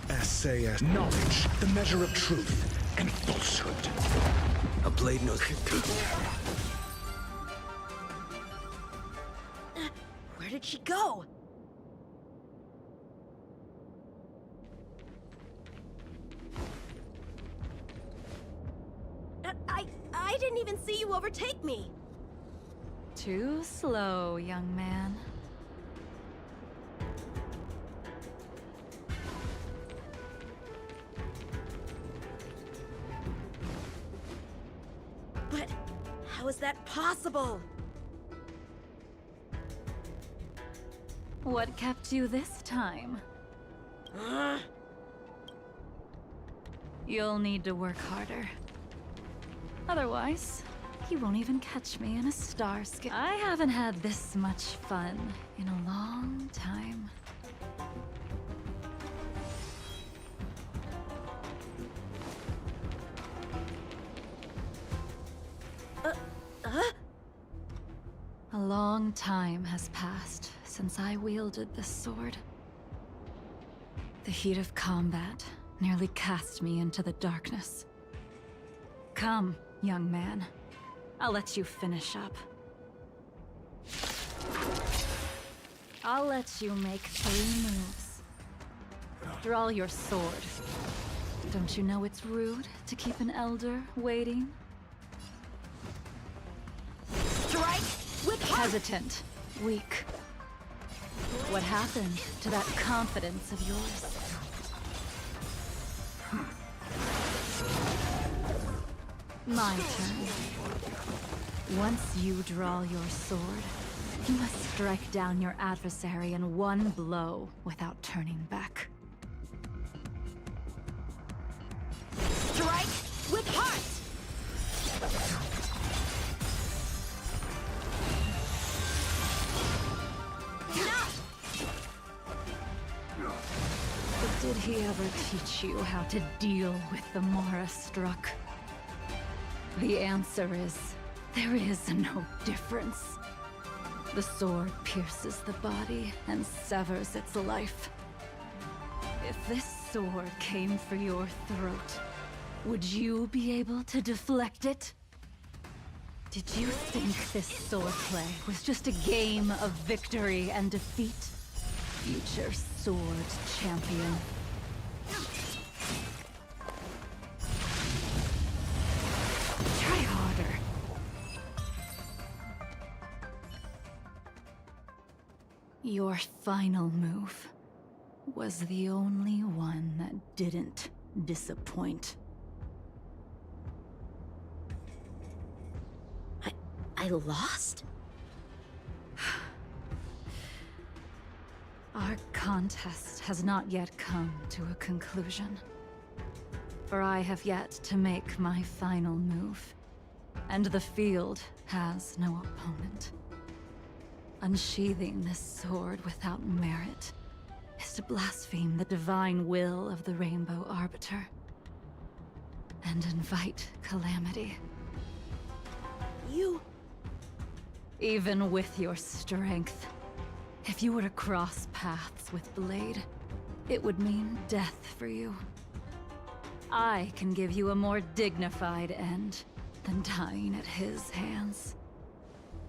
Essay as knowledge, the measure of truth and falsehood. A blade knows. Where did she go? I didn't even see you overtake me. Too slow, young man. But how is that possible? What kept you this time? You'll need to work harder. Otherwise, you won't even catch me in a star skin. I haven't had this much fun in a long time. A long time has passed since I wielded this sword. The heat of combat nearly cast me into the darkness. Come, young man. I'll let you finish up. I'll let you make 3 moves. Draw your sword. Don't you know it's rude to keep an elder waiting? Strike with heart! Hesitant, weak. What happened to that confidence of yours? My turn. Once you draw your sword, you must strike down your adversary in one blow without turning back. Strike with heart! But did he ever teach you how to deal with the Mara struck? The answer is, there is no difference. The sword pierces the body and severs its life. If this sword came for your throat, would you be able to deflect it? Did you think this swordplay was just a game of victory and defeat? Future sword champion. Try harder. Your final move was the only one that didn't disappoint. I lost? Our contest has not yet come to a conclusion. For I have yet to make my final move, and the field has no opponent. Unsheathing this sword without merit is to blaspheme the divine will of the Rainbow Arbiter, and invite calamity. You... Even with your strength, if you were to cross paths with Blade, it would mean death for you. I can give you a more dignified end than dying at his hands.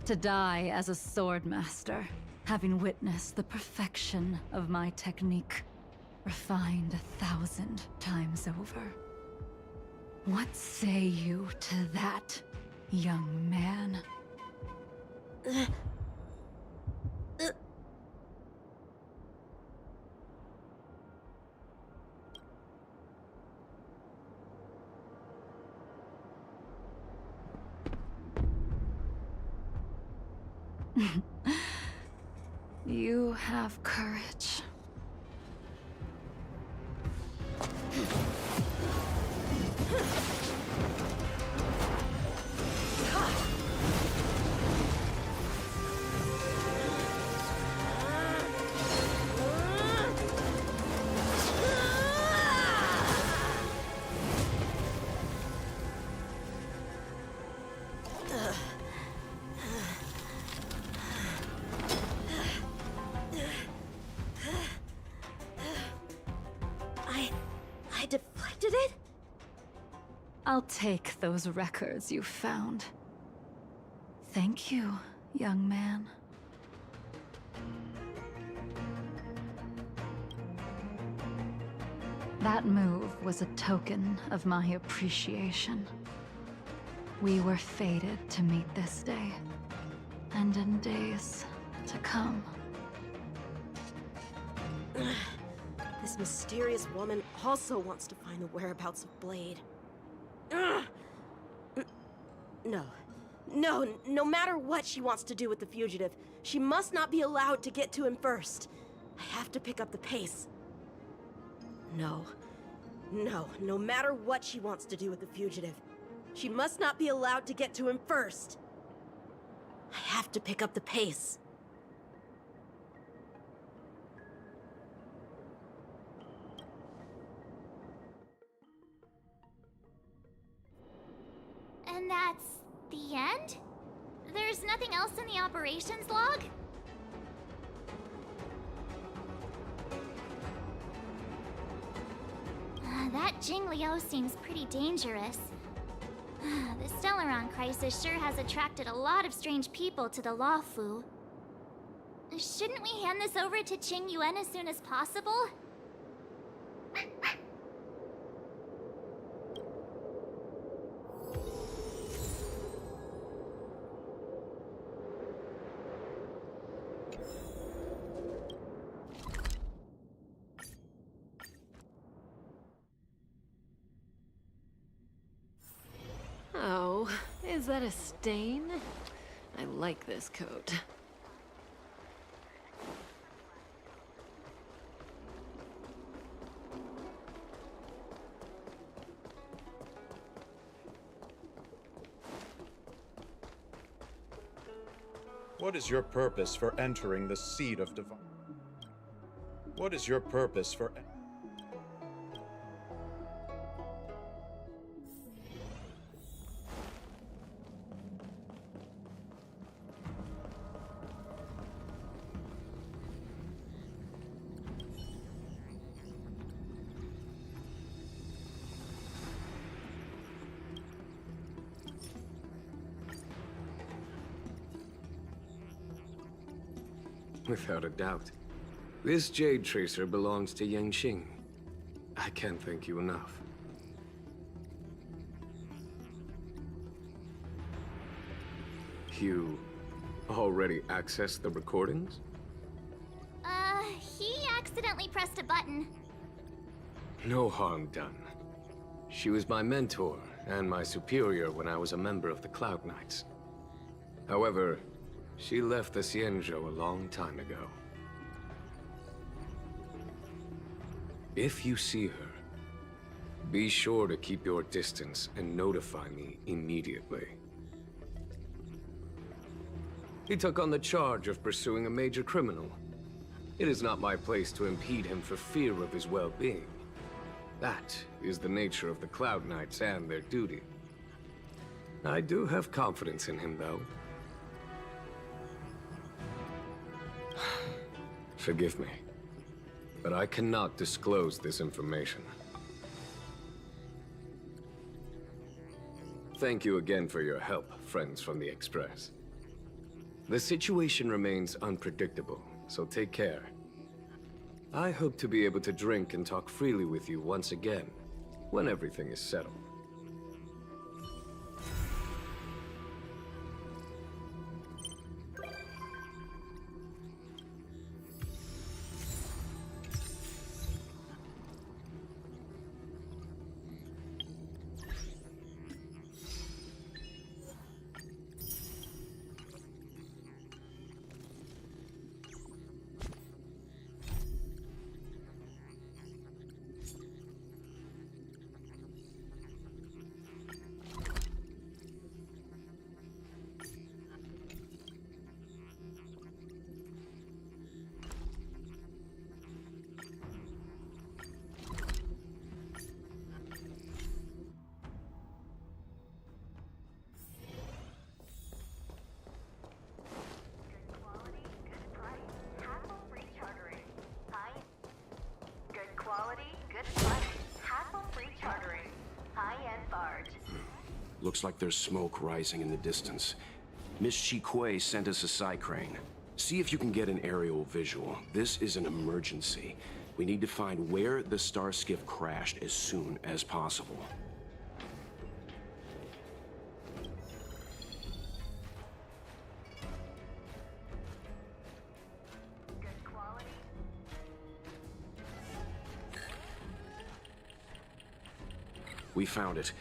To die as a swordmaster, having witnessed the perfection of my technique, refined 1,000 times over. What say you to that, young man? You have courage. arrested it? I'll take those records you found. Thank you, young man. That move was a token of my appreciation. We were fated to meet this day, and in days to come. This mysterious woman also wants to find the whereabouts of Blade. No matter what she wants to do with the fugitive, she must not be allowed to get to him first. I have to pick up the pace. No matter what she wants to do with the fugitive, she must not be allowed to get to him first. I have to pick up the pace. And that's the end? There's nothing else in the operations log? That Jing Liu seems pretty dangerous. The Stellaron crisis sure has attracted a lot of strange people to the Luofu. Shouldn't we hand this over to Qing Yuan as soon as possible? Oh, is that a stain? I like this coat. What is your purpose for entering the seat of divine? What is your purpose for... Without a doubt. This Jade Tracer belongs to Yangqing. I can't thank you enough. You already accessed the recordings? He accidentally pressed a button. No harm done. She was my mentor and my superior when I was a member of the Cloud Knights. However, she left the Xianzhou a long time ago. If you see her, be sure to keep your distance and notify me immediately. He took on the charge of pursuing a major criminal. It is not my place to impede him for fear of his well-being. That is the nature of the Cloud Knights and their duty. I do have confidence in him, though. Forgive me, but I cannot disclose this information. Thank you again for your help, friends from the Express. The situation remains unpredictable, so take care. I hope to be able to drink and talk freely with you once again, when everything is settled. Looks like there's smoke rising in the distance. Miss Chikwe sent us a psy-crane. See if you can get an aerial visual. This is an emergency. We need to find where the star skiff crashed as soon as possible. We found it.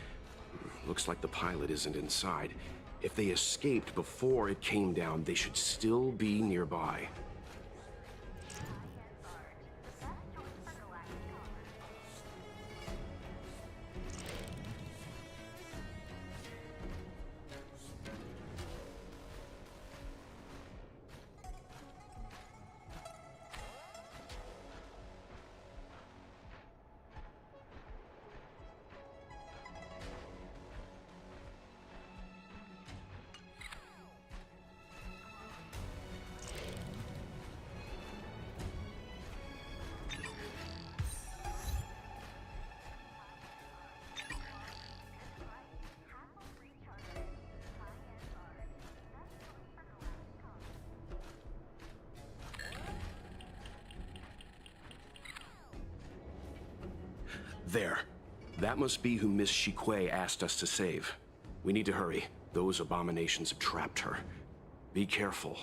Looks like the pilot isn't inside. If they escaped before it came down, they should still be nearby. There. That must be who Miss Chikwe asked us to save. We need to hurry. Those abominations have trapped her. Be careful.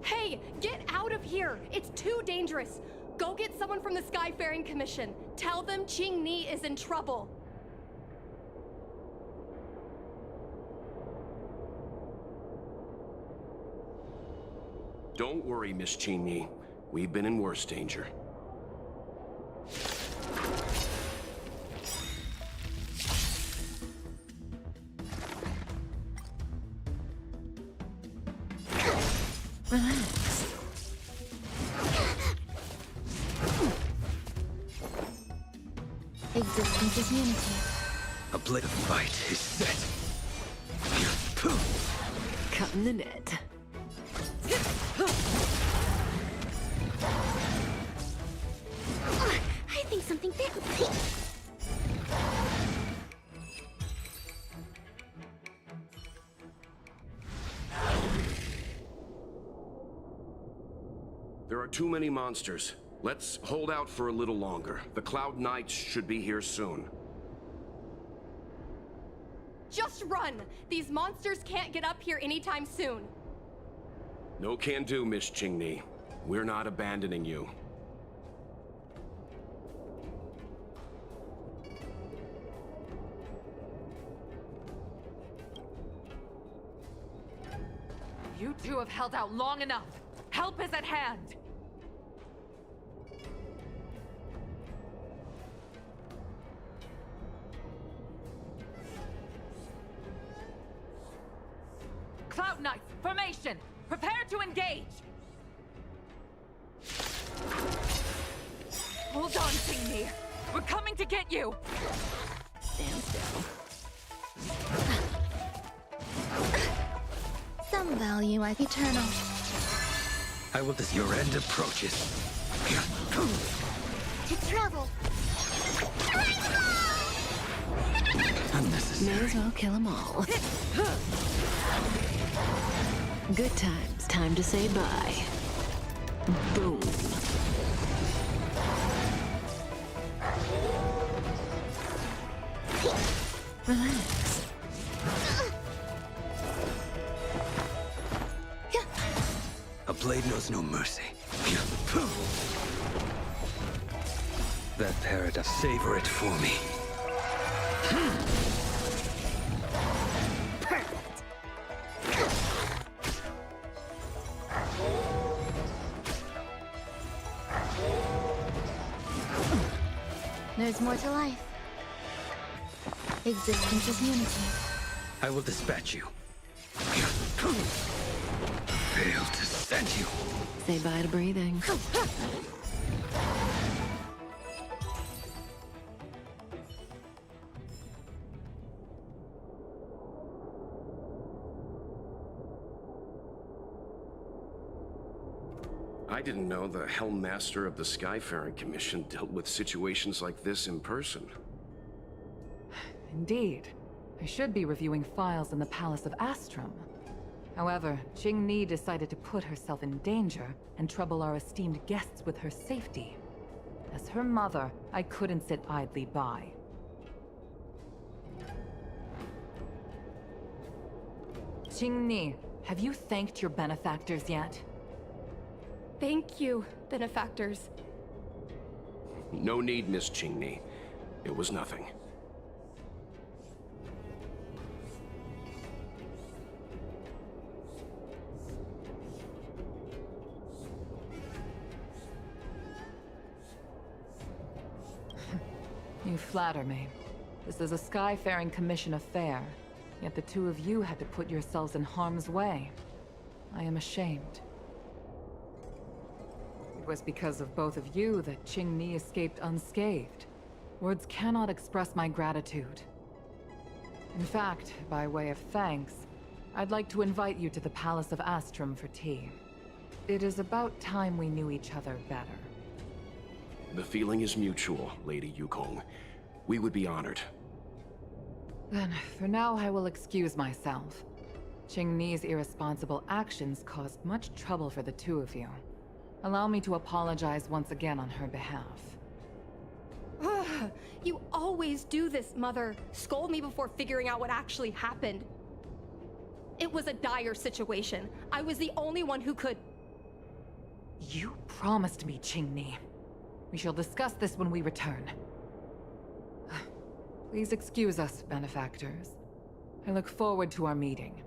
Hey, get out of here! It's too dangerous! Go get someone from the Skyfaring Commission. Tell them Qingni is in trouble. Don't worry, Miss Qingni. We've been in worse danger. Relax. Existence is unity. A blade of fight is set. Cutting the net. I think something bit me. There are too many monsters. Let's hold out for a little longer. The Cloud Knights should be here soon. Just run! These monsters can't get up here anytime soon. No can do, Miss Qingni. We're not abandoning you. You two have held out long enough. Help is at hand. Cloud Knights, formation! Prepare to engage! Hold on, Qingni. We're coming to get you! Stand still. Some value like eternal. I will dis- Your end approaches. To travel. Unnecessary. May as well kill them all. Good times. Time to say bye. Boom. Relax. A blade knows no mercy. That paradise. Savor it for me. There's more to life. Existence is unity. I will dispatch you. Fail to send you. Say bye to breathing. I didn't know the Helmmaster of the Skyfaring Commission dealt with situations like this in person. Indeed. I should be reviewing files in the Palace of Astrum. However, Qingni decided to put herself in danger and trouble our esteemed guests with her safety. As her mother, I couldn't sit idly by. Qingni, have you thanked your benefactors yet? Thank you, benefactors. No need, Miss Qingni. It was nothing. You flatter me. This is a Skyfaring Commission affair, yet the two of you had to put yourselves in harm's way. I am ashamed. It was because of both of you that Qingni escaped unscathed. Words cannot express my gratitude. In fact, by way of thanks, I'd like to invite you to the Palace of Astrum for tea. It is about time we knew each other better. The feeling is mutual, Lady Yukong. We would be honored. Then, for now, I will excuse myself. Qingni's irresponsible actions caused much trouble for the two of you. Allow me to apologize once again on her behalf. You always do this, Mother. Scold me before figuring out what actually happened. It was a dire situation. I was the only one who could... You promised me, Qingni. We shall discuss this when we return. Please excuse us, benefactors. I look forward to our meeting.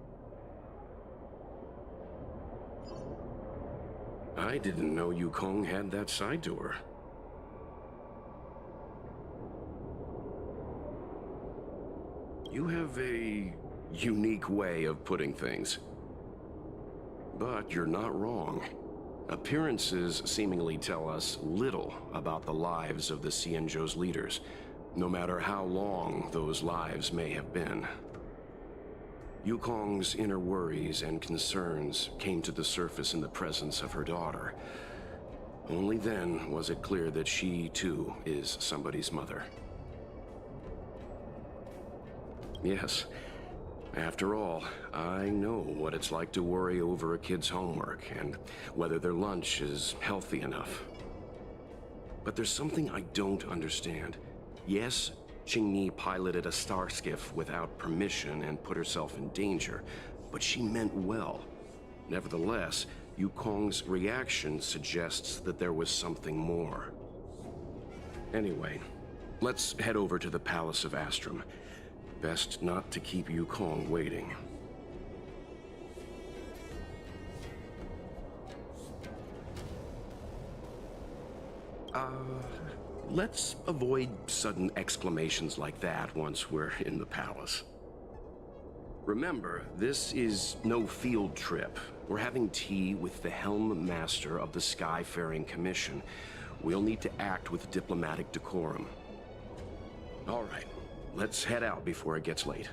I didn't know Yukong had that side to her. You have a unique way of putting things. But you're not wrong. Appearances seemingly tell us little about the lives of the Xianzhou's leaders, no matter how long those lives may have been. Yukong's inner worries and concerns came to the surface in the presence of her daughter. Only then was it clear that she, too, is somebody's mother. Yes. After all, I know what it's like to worry over a kid's homework and whether their lunch is healthy enough. But there's something I don't understand. Yes, Qingni piloted a star skiff without permission and put herself in danger, but she meant well. Nevertheless, Yukong's reaction suggests that there was something more. Anyway, let's head over to the Palace of Astrum. Best not to keep Yukong waiting. Let's avoid sudden exclamations like that once we're in the palace. Remember, this is no field trip. We're having tea with the Helm Master of the Skyfaring Commission. We'll need to act with diplomatic decorum. All right, let's head out before it gets late.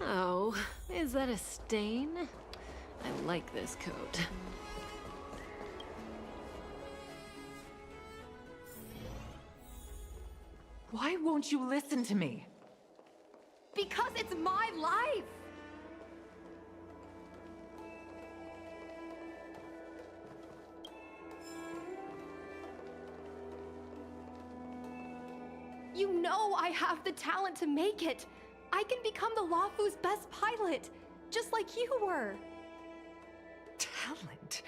Oh, is that a stain? I like this coat. Why won't you listen to me? Because it's my life! You know I have the talent to make it. I can become the Luofu's best pilot, just like you were. Talent?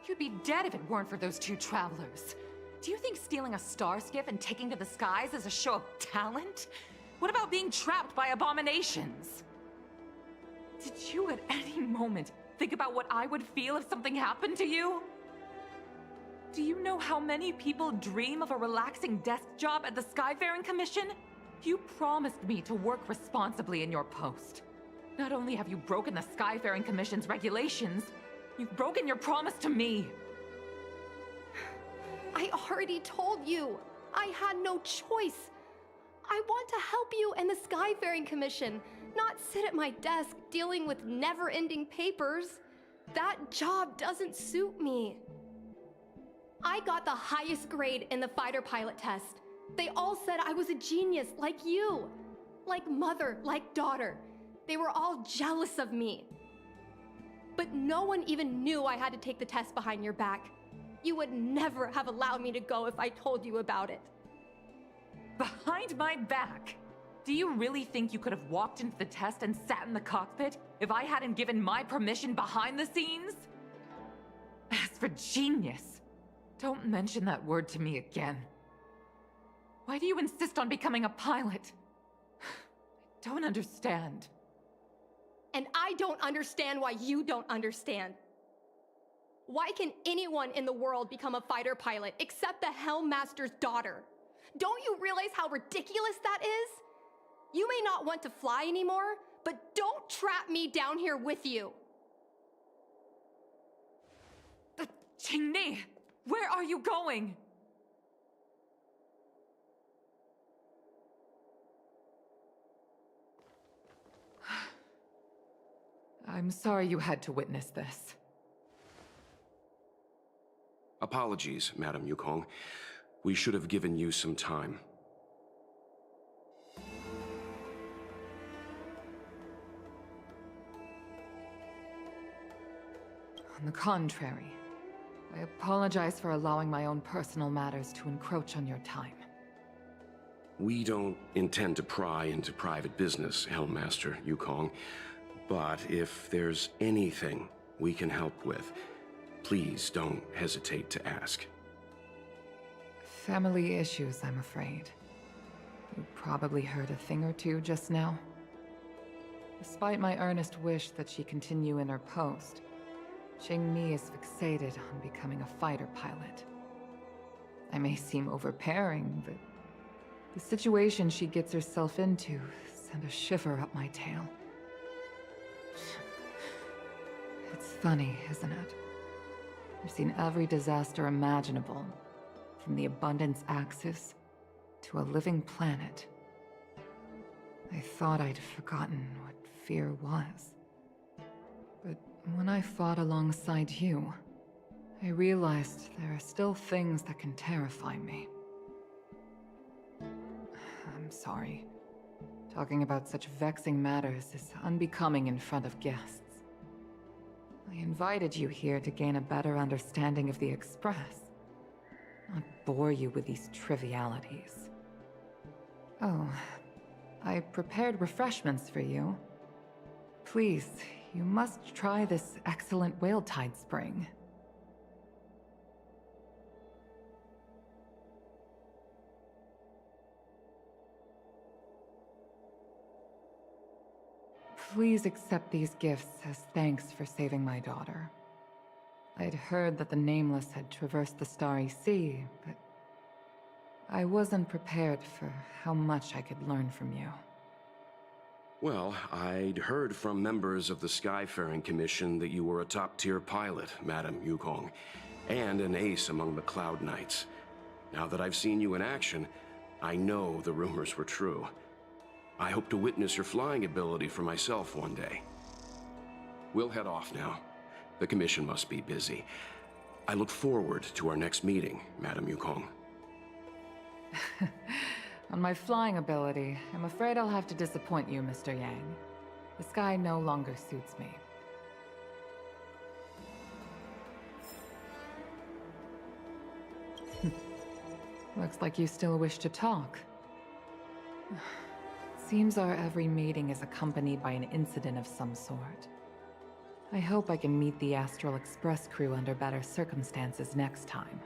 You'd be dead if it weren't for those two travelers. Do you think stealing a star skiff and taking to the skies is a show of talent? What about being trapped by abominations? Did you at any moment think about what I would feel if something happened to you? Do you know how many people dream of a relaxing desk job at the Skyfaring Commission? You promised me to work responsibly in your post. Not only have you broken the Skyfaring Commission's regulations, you've broken your promise to me. I already told you. I had no choice. I want to help you and the Skyfaring Commission, not sit at my desk dealing with never-ending papers. That job doesn't suit me. I got the highest grade in the fighter pilot test. They all said I was a genius, like you. Like mother, like daughter. They were all jealous of me. But no one even knew I had to take the test behind your back. You would never have allowed me to go if I told you about it. Behind my back? Do you really think you could have walked into the test and sat in the cockpit if I hadn't given my permission behind the scenes? As for genius, don't mention that word to me again. Why do you insist on becoming a pilot? I don't understand. And I don't understand why you don't understand. Why can anyone in the world become a fighter pilot except the Helm Master's daughter? Don't you realize how ridiculous that is? You may not want to fly anymore, but don't trap me down here with you. Qingni, where are you going? I'm sorry you had to witness this. Apologies, Madam Yukong. We should have given you some time. On the contrary, I apologize for allowing my own personal matters to encroach on your time. We don't intend to pry into private business, Helmmaster Yukong. But if there's anything we can help with, please don't hesitate to ask. Family issues, I'm afraid. You probably heard a thing or two just now. Despite my earnest wish that she continue in her post, Qingni is fixated on becoming a fighter pilot. I may seem overbearing, but the situation she gets herself into sent a shiver up my tail. It's funny, isn't it? I've seen every disaster imaginable, from the abundance axis to a living planet. I thought I'd forgotten what fear was. But when I fought alongside you, I realized there are still things that can terrify me. I'm sorry. Talking about such vexing matters is unbecoming in front of guests. I invited you here to gain a better understanding of the Express, not bore you with these trivialities. Oh, I prepared refreshments for you. Please, you must try this excellent whale tide spring. Please accept these gifts as thanks for saving my daughter. I'd heard that the Nameless had traversed the Starry Sea, but I wasn't prepared for how much I could learn from you. Well, I'd heard from members of the Skyfaring Commission that you were a top-tier pilot, Madam Yukong, and an ace among the Cloud Knights. Now that I've seen you in action, I know the rumors were true. I hope to witness your flying ability for myself one day. We'll head off now. The Commission must be busy. I look forward to our next meeting, Madam Yukong. On my flying ability, I'm afraid I'll have to disappoint you, Mr. Yang. The sky no longer suits me. Looks like you still wish to talk. Seems our every meeting is accompanied by an incident of some sort. I hope I can meet the Astral Express crew under better circumstances next time.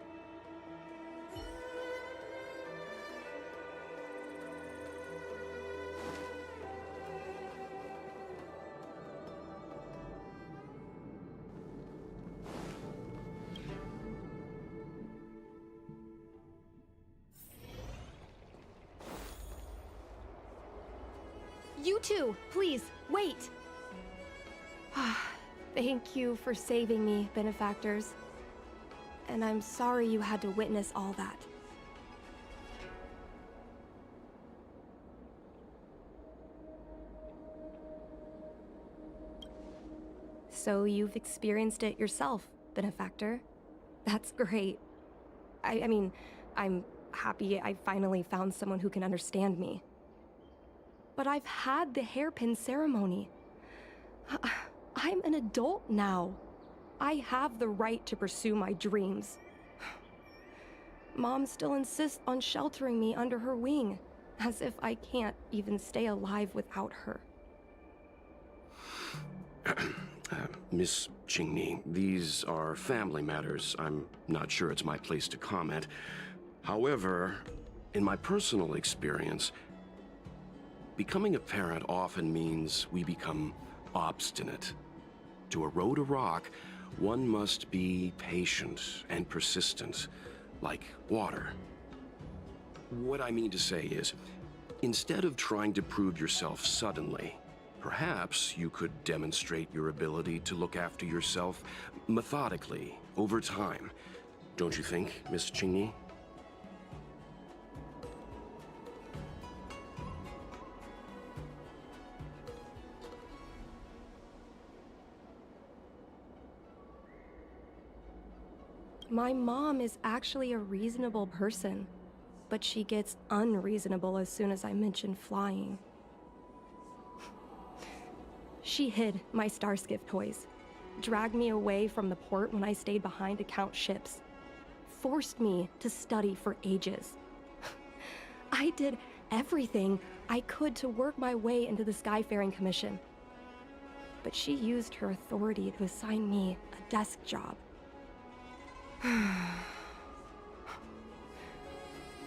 You two, please, wait! Thank you for saving me, benefactors. And I'm sorry you had to witness all that. So you've experienced it yourself, benefactor. That's great. I mean, I'm happy I finally found someone who can understand me. But I've had the hairpin ceremony. I'm an adult now. I have the right to pursue my dreams. Mom still insists on sheltering me under her wing, as if I can't even stay alive without her. Miss Qingni, these are family matters. I'm not sure it's my place to comment. However, in my personal experience, becoming a parent often means we become obstinate. To erode a rock, one must be patient and persistent, like water. What I mean to say is, instead of trying to prove yourself suddenly, perhaps you could demonstrate your ability to look after yourself methodically, over time. Don't you think, Miss Qingni? My mom is actually a reasonable person, but she gets unreasonable as soon as I mention flying. She hid my Starskiff toys, dragged me away from the port when I stayed behind to count ships, forced me to study for ages. I did everything I could to work my way into the Skyfaring Commission. But she used her authority to assign me a desk job.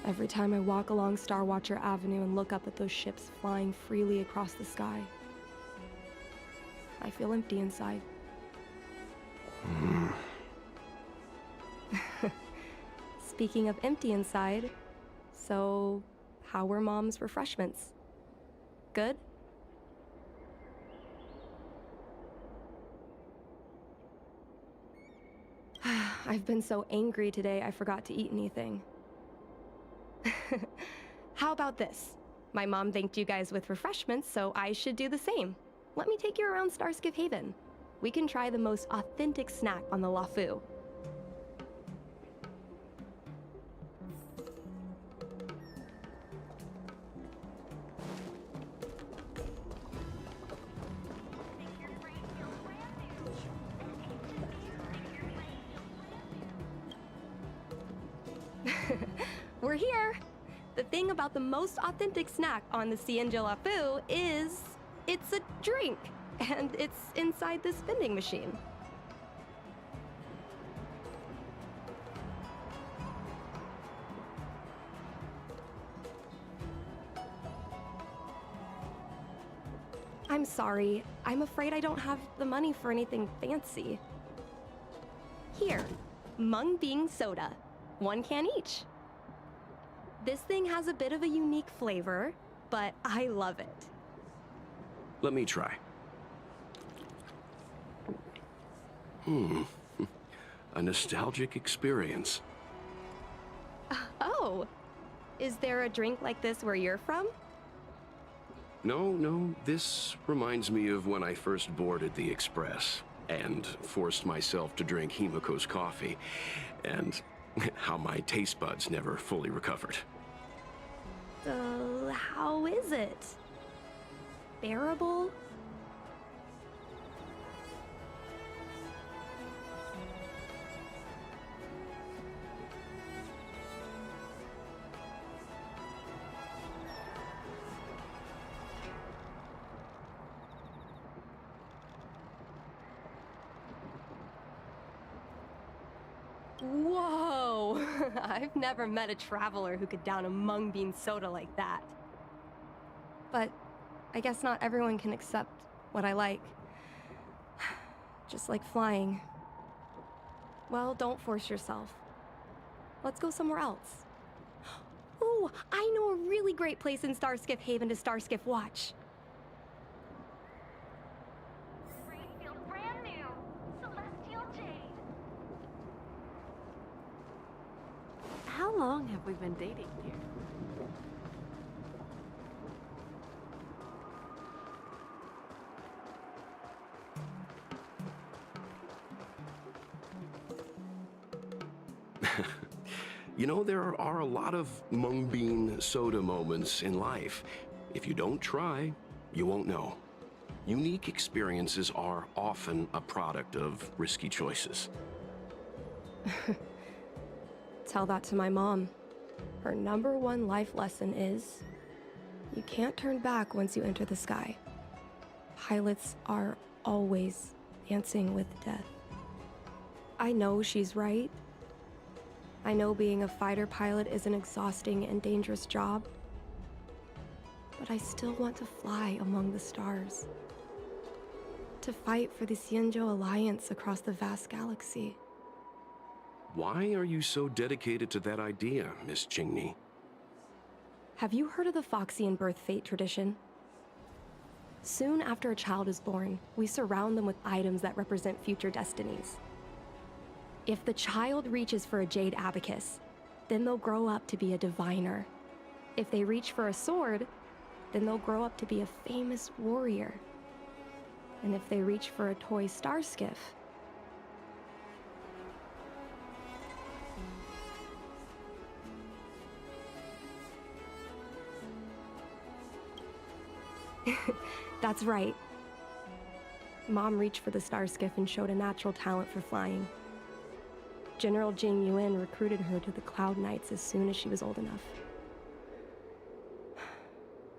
Every time I walk along Star Watcher Avenue and look up at those ships flying freely across the sky, I feel empty inside. Speaking of empty inside, so how were Mom's refreshments? Good? I've been so angry today I forgot to eat anything. How about this? My mom thanked you guys with refreshments, so I should do the same. Let me take you around Starskiff Haven. We can try the most authentic snack on the Lafu. we're here. The thing about the most authentic snack on the 𝂸🂸🂸🂸 is it's a drink, and it's inside this vending machine. I'm sorry. I'm afraid I don't have the money for anything fancy. Here, mung bean soda. 1 can each. This thing has a bit of a unique flavor, but I love it. Let me try. A nostalgic experience. Oh, is there a drink like this where you're from? No, this reminds me of when I first boarded the Express and forced myself to drink Himiko's coffee, and how my taste buds never fully recovered. How is it? Bearable? Whoa! I've never met a traveler who could down a mung bean soda like that. But I guess not everyone can accept what I like. Just like flying. Well, don't force yourself. Let's go somewhere else. Ooh, I know a really great place in Starskiff Haven to Starskiff watch. How long have we been dating here? You know, there are a lot of mung bean soda moments in life. If you don't try, you won't know. Unique experiences are often a product of risky choices. Tell that to my mom. Her #1 life lesson is, you can't turn back once you enter the sky. Pilots are always dancing with death. I know she's right. I know being a fighter pilot is an exhausting and dangerous job. But I still want to fly among the stars. To fight for the 𝂸🂸🂸 Alliance across the vast galaxy. Why are you so dedicated to that idea, Miss Qingni? Have you heard of the Foxian birth fate tradition? Soon after a child is born, we surround them with items that represent future destinies. If the child reaches for a jade abacus, then they'll grow up to be a diviner. If they reach for a sword, then they'll grow up to be a famous warrior. And if they reach for a toy star skiff, that's right. Mom reached for the star skiff and showed a natural talent for flying. General Jing Yuan recruited her to the Cloud Knights as soon as she was old enough.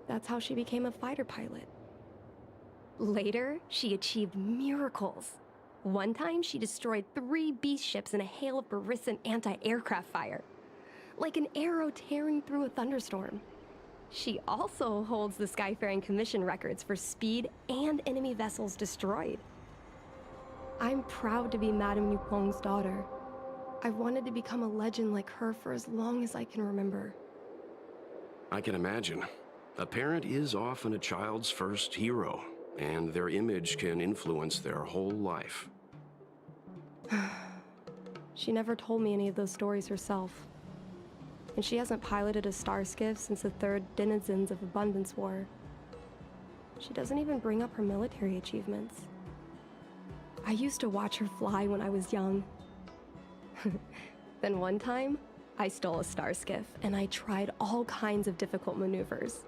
That's how she became a fighter pilot. Later, she achieved miracles. One time, she destroyed 3 beast ships in a hail of Barisan anti-aircraft fire. Like an arrow tearing through a thunderstorm. She also holds the Skyfaring Commission records for speed and enemy vessels destroyed. I'm proud to be Madame Yukong's daughter. I've wanted to become a legend like her for as long as I can remember. I can imagine. A parent is often a child's first hero, and their image can influence their whole life. She never told me any of those stories herself. And she hasn't piloted a star skiff since the 3rd Denizens of Abundance War. She doesn't even bring up her military achievements. I used to watch her fly when I was young. Then one time, I stole a star skiff and I tried all kinds of difficult maneuvers.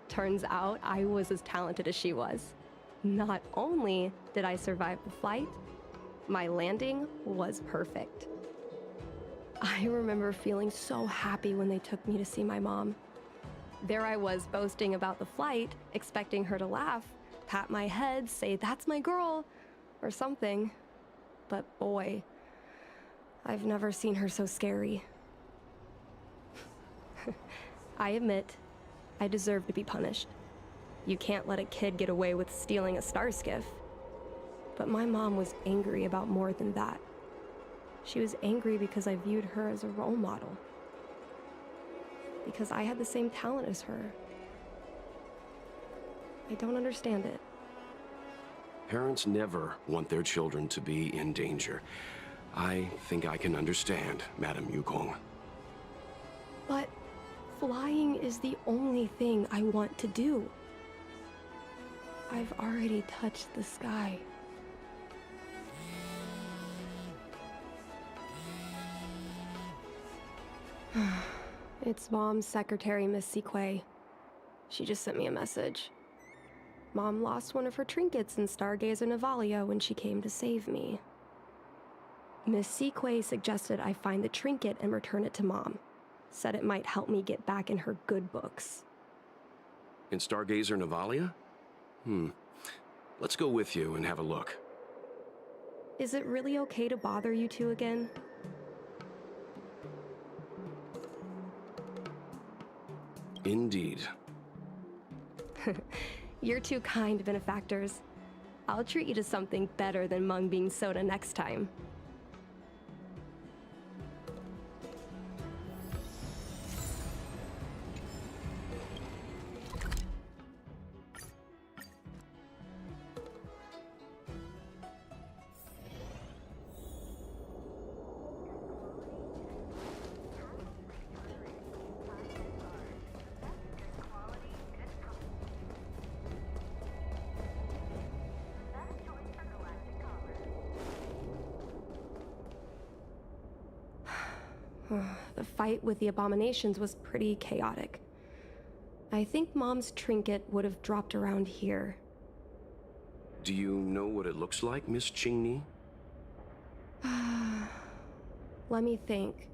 Turns out I was as talented as she was. Not only did I survive the flight, my landing was perfect. I remember feeling so happy when they took me to see my mom. There I was boasting about the flight, expecting her to laugh, pat my head, say, "That's my girl," or something. But boy, I've never seen her so scary. I admit, I deserve to be punished. You can't let a kid get away with stealing a star skiff. But my mom was angry about more than that. She was angry because I viewed her as a role model. Because I had the same talent as her. I don't understand it. Parents never want their children to be in danger. I think I can understand, Madam Yukong. But flying is the only thing I want to do. I've already touched the sky. It's Mom's secretary, Miss Sequay. She just sent me a message. Mom lost one of her trinkets in Stargazer Navalia when she came to save me. Miss Sequay suggested I find the trinket and return it to Mom. Said it might help me get back in her good books. In Stargazer Navalia? Let's go with you and have a look. Is it really okay to bother you two again? Indeed. You're two kind benefactors. I'll treat you to something better than mung bean soda next time. The fight with the abominations was pretty chaotic. I think Mom's trinket would have dropped around here. Do you know what it looks like, Miss Qingni? Let me think.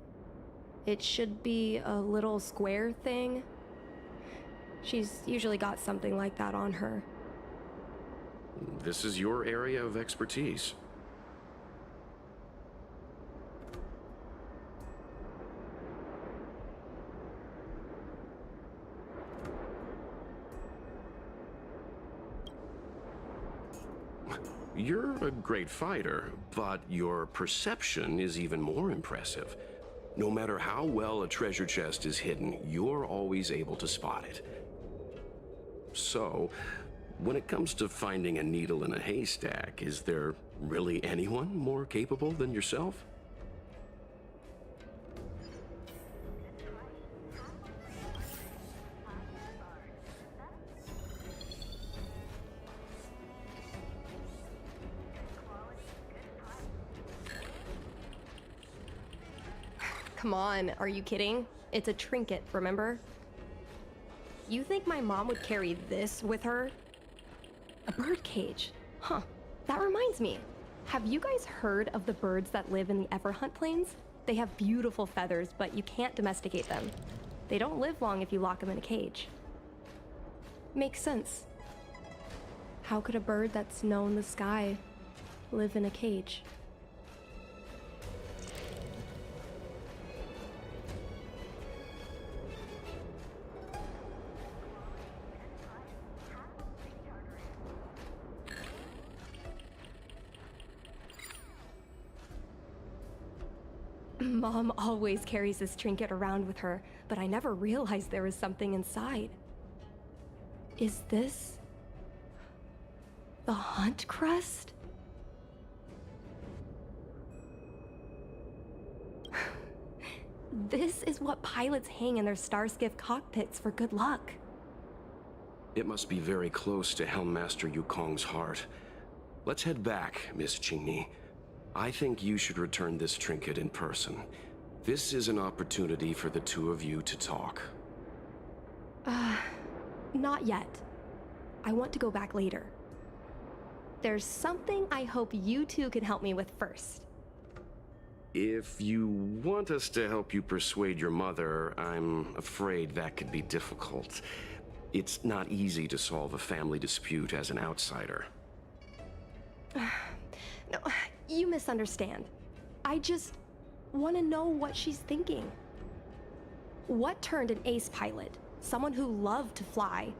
It should be a little square thing. She's usually got something like that on her. This is your area of expertise. You're a great fighter, but your perception is even more impressive. No matter how well a treasure chest is hidden, you're always able to spot it. So, when it comes to finding a needle in a haystack, is there really anyone more capable than yourself? Come on, are you kidding? It's a trinket, remember? You think my mom would carry this with her? A bird cage. Huh, that reminds me. Have you guys heard of the birds that live in the Everhunt Plains? They have beautiful feathers, but you can't domesticate them. They don't live long if you lock them in a cage. Makes sense. How could a bird that's known the sky live in a cage? Mom always carries this trinket around with her, but I never realized there was something inside. Is this the hunt crest? This is what pilots hang in their starskiff cockpits for good luck. It must be very close to Helmmaster Yukong's heart. Let's head back, Miss Qingni. I think you should return this trinket in person. This is an opportunity for the two of you to talk. Not yet. I want to go back later. There's something I hope you two can help me with first. If you want us to help you persuade your mother, I'm afraid that could be difficult. It's not easy to solve a family dispute as an outsider. No, you misunderstand. I just want to know what she's thinking. What turned an ace pilot, someone who loved to fly,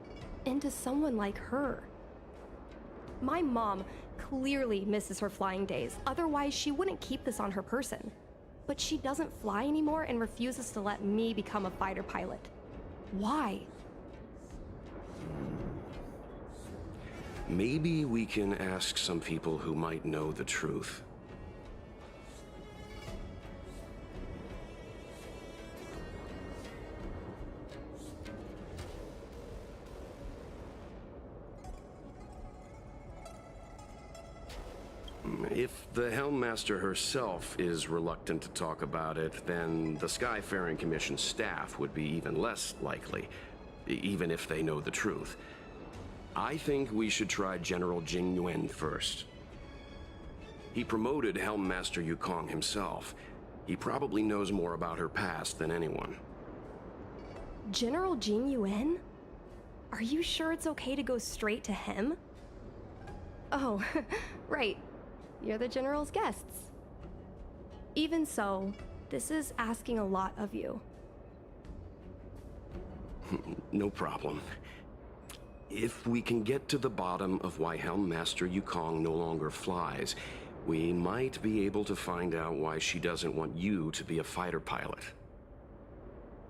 into someone like her? My mom clearly misses her flying days, otherwise she wouldn't keep this on her person. But she doesn't fly anymore and refuses to let me become a fighter pilot. Why? Maybe we can ask some people who might know the truth. If the Helmmaster herself is reluctant to talk about it, then the Skyfaring Commission staff would be even less likely, even if they know the truth. I think we should try General Jing Yuan first. He promoted Helmmaster Yukong himself. He probably knows more about her past than anyone. General Jing Yuan? Are you sure it's okay to go straight to him? Oh, right. You're the General's guests. Even so, this is asking a lot of you. No problem. If we can get to the bottom of why Helmmaster Yukong no longer flies, we might be able to find out why she doesn't want you to be a fighter pilot.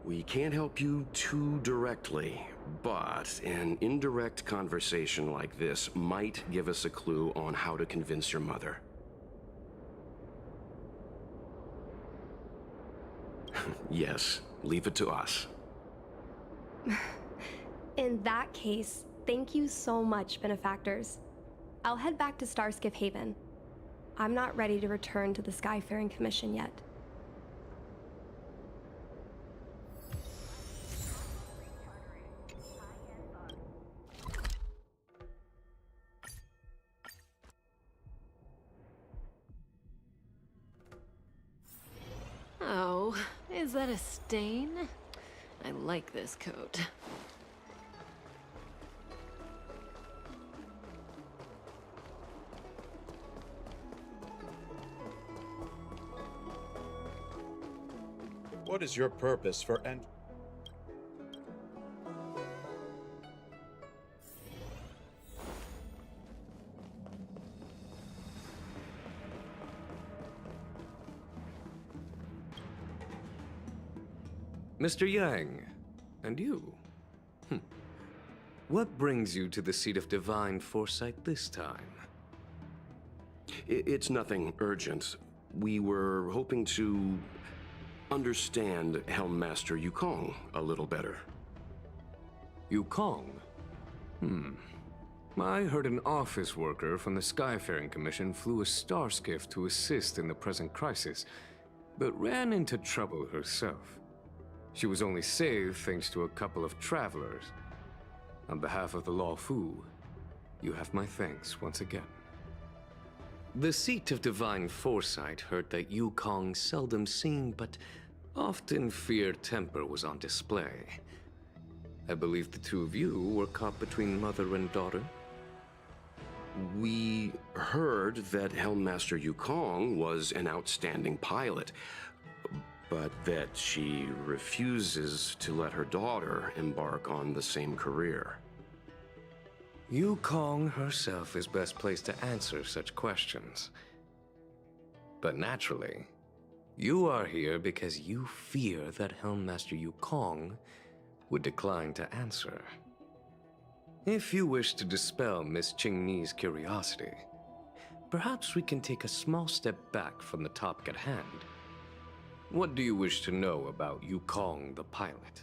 We can't help you too directly, but an indirect conversation like this might give us a clue on how to convince your mother. Yes, leave it to us. In that case, thank you so much, benefactors. I'll head back to Starskiff Haven. I'm not ready to return to the Skyfaring Commission yet. Oh, is that a stain? I like this coat. What is your purpose for Mr. Yang, and you? What brings you to the seat of divine foresight this time? It's nothing urgent. We were hoping to understand Helmmaster Yukong a little better. Yukong? I heard an office worker from the Skyfaring Commission flew a star skiff to assist in the present crisis, but ran into trouble herself. She was only saved thanks to a couple of travelers. On behalf of the Law Fu, you have my thanks once again. The seat of divine foresight heard that Yukong's seldom seen but often feared temper was on display. I believe the two of you were caught between mother and daughter. We heard that Helmmaster Yukong was an outstanding pilot, but that she refuses to let her daughter embark on the same career. Yukong herself is best placed to answer such questions. But naturally, you are here because you fear that Helmmaster Yukong would decline to answer. If you wish to dispel Miss Qingni's curiosity, perhaps we can take a small step back from the topic at hand. What do you wish to know about Yukong the pilot?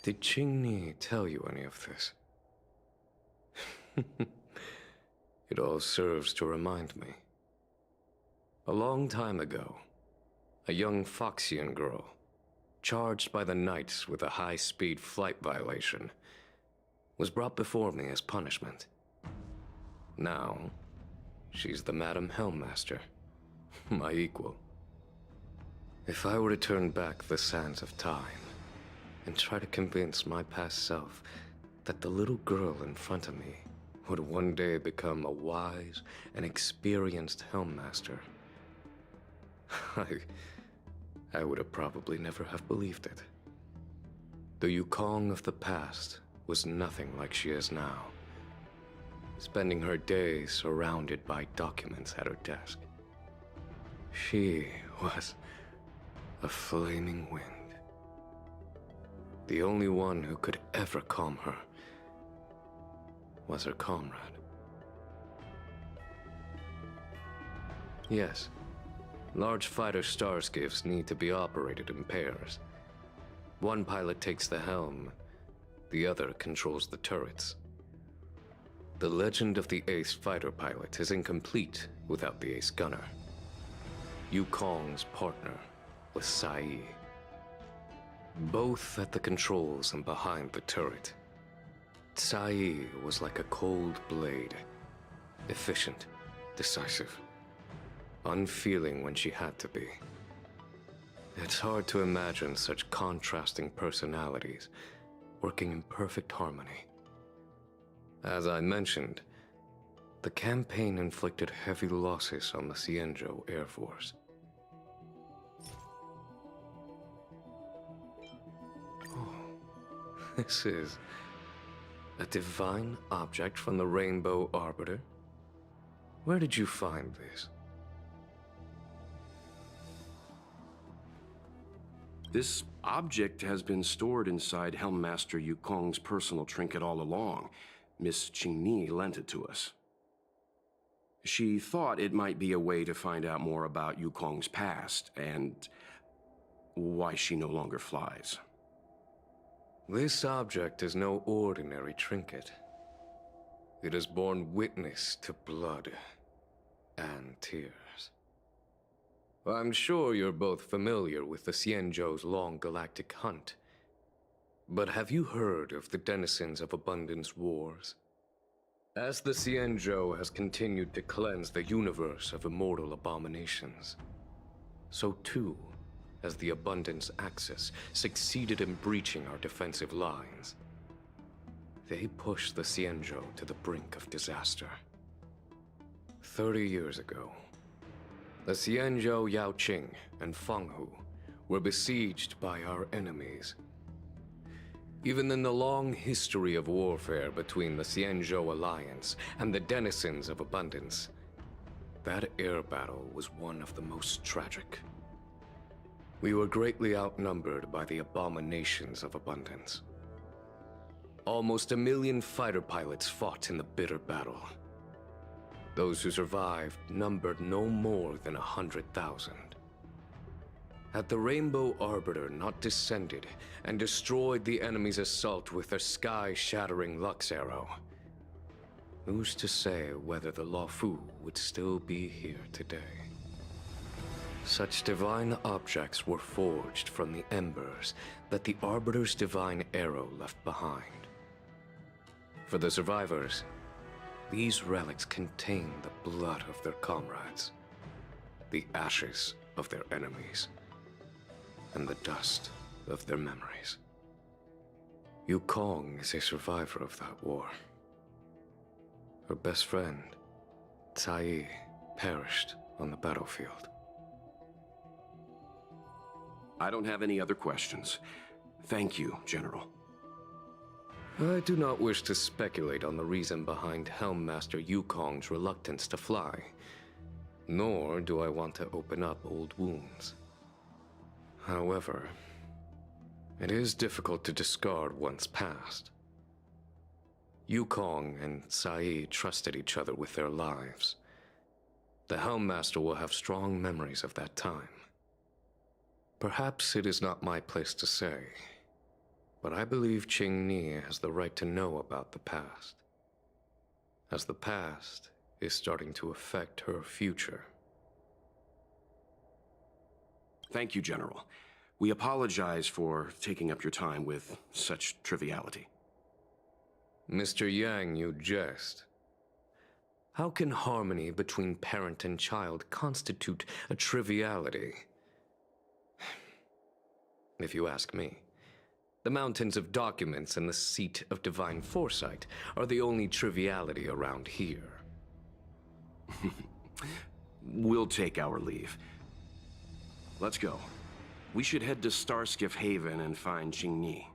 Did Qingni tell you any of this? It all serves to remind me. A long time ago, a young Foxian girl, charged by the Knights with a high-speed flight violation, was brought before me as punishment. Now, she's the Madam Helmmaster, my equal. If I were to turn back the sands of time and try to convince my past self that the little girl in front of me would one day become a wise and experienced Helmmaster, I would have probably never have believed it. The Yukong of the past was nothing like she is now, spending her days surrounded by documents at her desk. She was a flaming wind. The only one who could ever calm her was her comrade. Yes, large fighter starscapes need to be operated in pairs. One pilot takes the helm, the other controls the turrets. The legend of the ace fighter pilot is incomplete without the ace gunner. Yukong's partner was Sai. Both at the controls and behind the turret. Sai was like a cold blade, efficient, decisive, unfeeling when she had to be. It's hard to imagine such contrasting personalities working in perfect harmony. As I mentioned, the campaign inflicted heavy losses on the Xianzhou Air Force. Oh, this is a divine object from the Rainbow Arbiter? Where did you find this? This object has been stored inside Helmmaster Yukong's personal trinket all along. Miss Qingni lent it to us. She thought it might be a way to find out more about Yukong's past and why she no longer flies. This object is no ordinary trinket. It has borne witness to blood and tears. I'm sure you're both familiar with the Xianzhou's long galactic hunt. But have you heard of the denizens of Abundance Wars? As the Xianzhou has continued to cleanse the universe of immortal abominations, so too has the Abundance Axis succeeded in breaching our defensive lines. They pushed the Xianzhou to the brink of disaster. 30 years ago, the Xianzhou Yaoqing and Fenghu were besieged by our enemies. Even in the long history of warfare between the Xianzhou Alliance and the denizens of Abundance, that air battle was one of the most tragic. We were greatly outnumbered by the abominations of Abundance. Almost 1 million fighter pilots fought in the bitter battle. Those who survived numbered no more than 100,000. Had the Rainbow Arbiter not descended and destroyed the enemy's assault with their sky-shattering Lux Arrow, who's to say whether the Luofu would still be here today? Such divine objects were forged from the embers that the Arbiter's divine arrow left behind. For the survivors, these relics contain the blood of their comrades, the ashes of their enemies, and the dust of their memories. Yukong is a survivor of that war. Her best friend, Cai, perished on the battlefield. I don't have any other questions. Thank you, General. I do not wish to speculate on the reason behind Helmmaster Yukong's reluctance to fly, nor do I want to open up old wounds. However, it is difficult to discard one's past. Yukong and Sai trusted each other with their lives. The Helmmaster will have strong memories of that time. Perhaps it is not my place to say, but I believe Qingni has the right to know about the past, as the past is starting to affect her future. Thank you, General. We apologize for taking up your time with such triviality. Mr. Yang, you jest. How can harmony between parent and child constitute a triviality? If you ask me, the mountains of documents and the seat of divine foresight are the only triviality around here. We'll take our leave. Let's go. We should head to Starskiff Haven and find Qingni.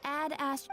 Add Ash.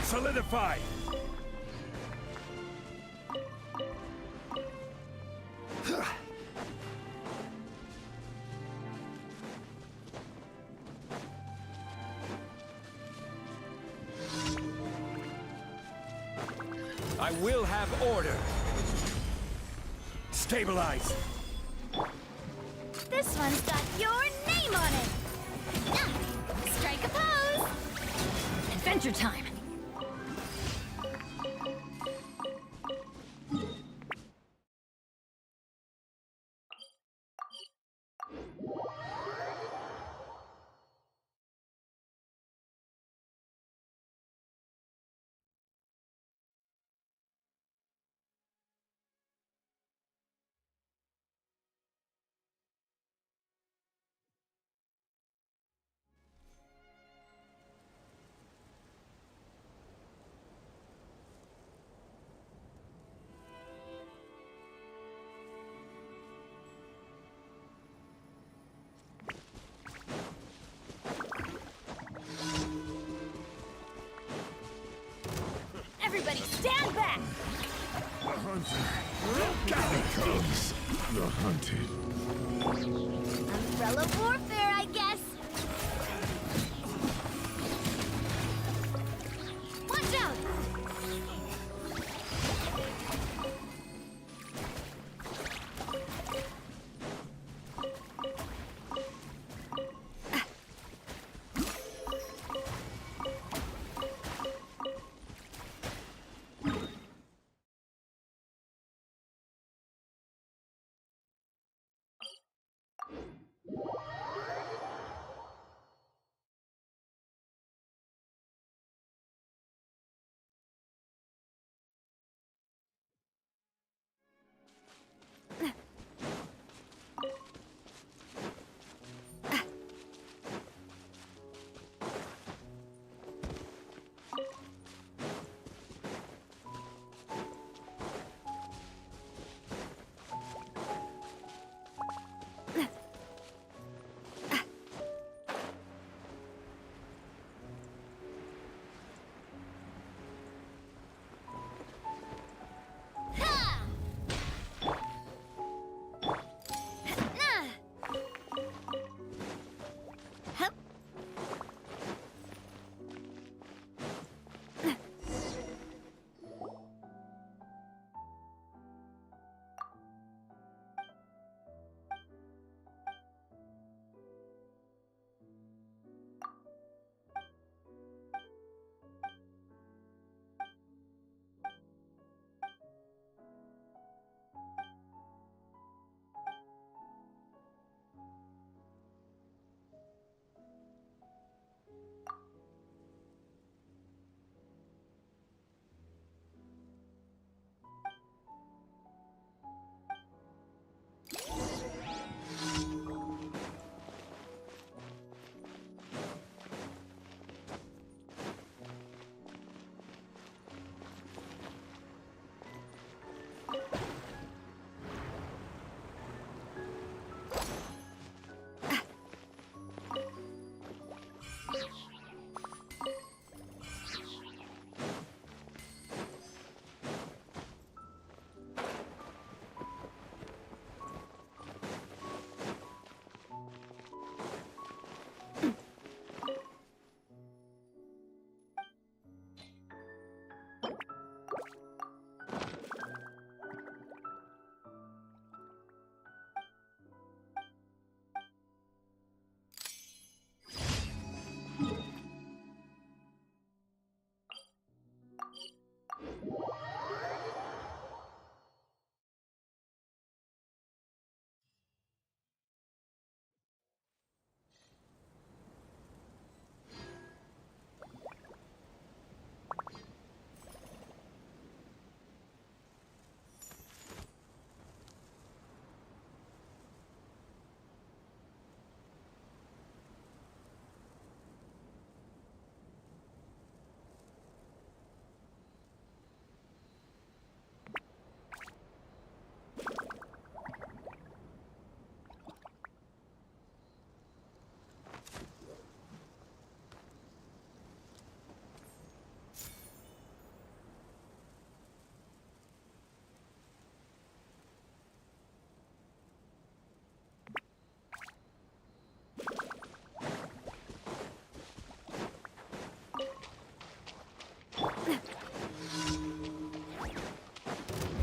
Solidify! I will have order. Stabilize. This one's got your name on it. Now, strike a pose. Adventure time. Everybody stand back! The hunter. Here comes the hunted. Umbrella warfare, I guess. Watch out!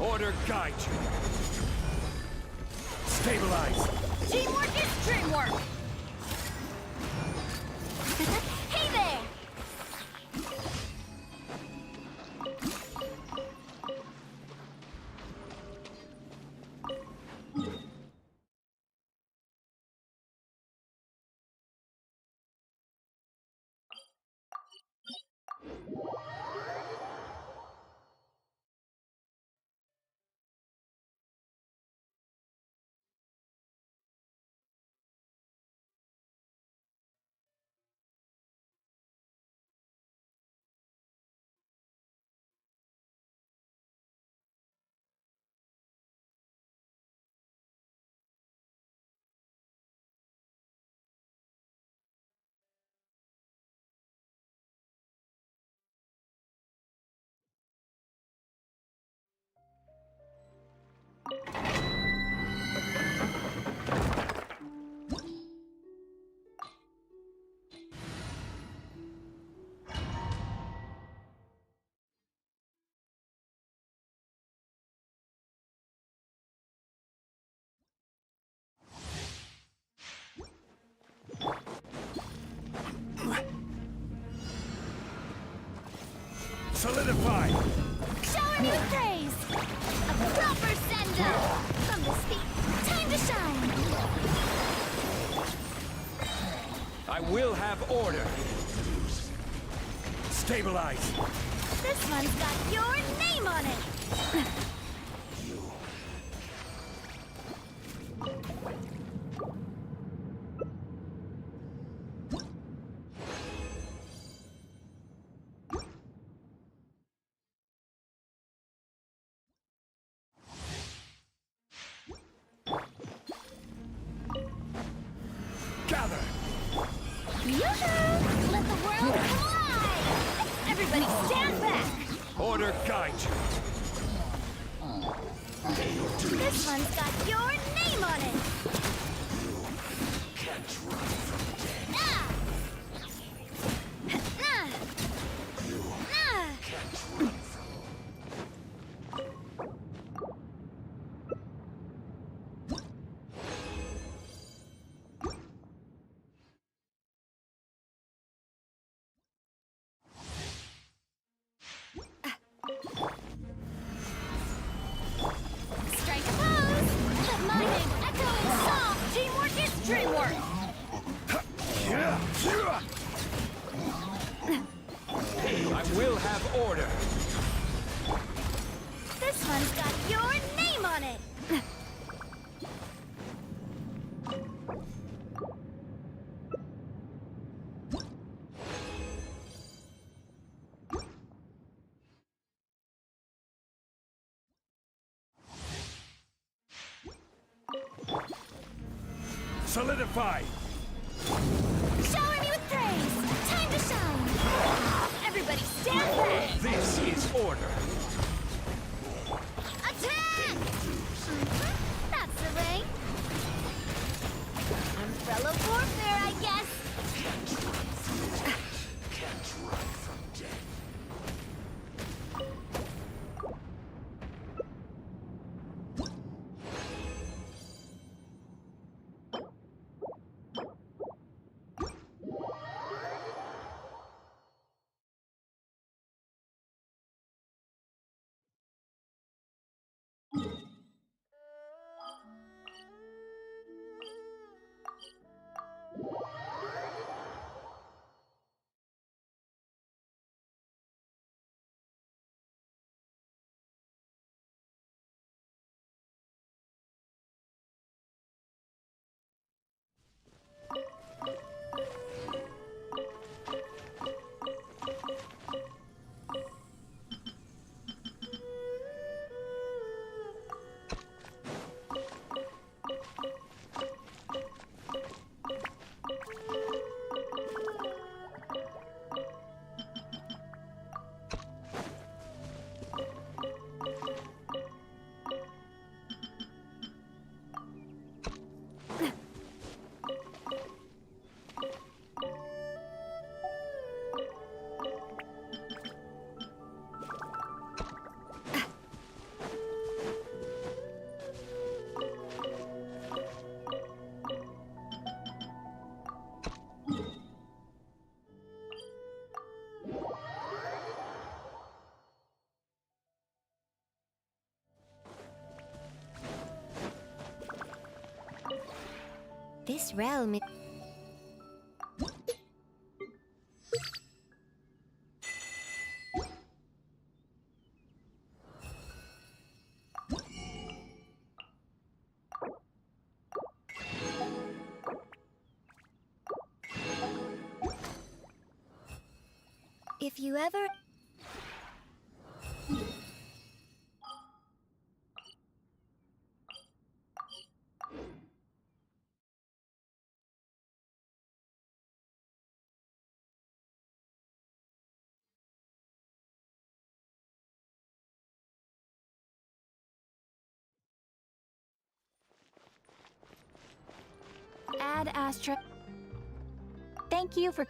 Order guide you. Stabilize. Teamwork is dreamwork! Hey there! Solidify! Shower me with praise! A proper send-up! From the seat, time to shine! I will have order. Stabilize. This one's got your name on it! Gather. Yoo-hoo! Let the world collide! Everybody stand back! Order guide you. This one's got your name on it! Ah! Ah! Ah! Strike a pose! Let my name echo in song! Teamwork is dreamwork! I will have order. This one's got your name on it! Solidify. Shower me with praise! Time to shine! Everybody stand back! This is order. Attack! That's the way. Umbrella warfare, I guess. This realm. If you ever... Ad Astra. Thank you for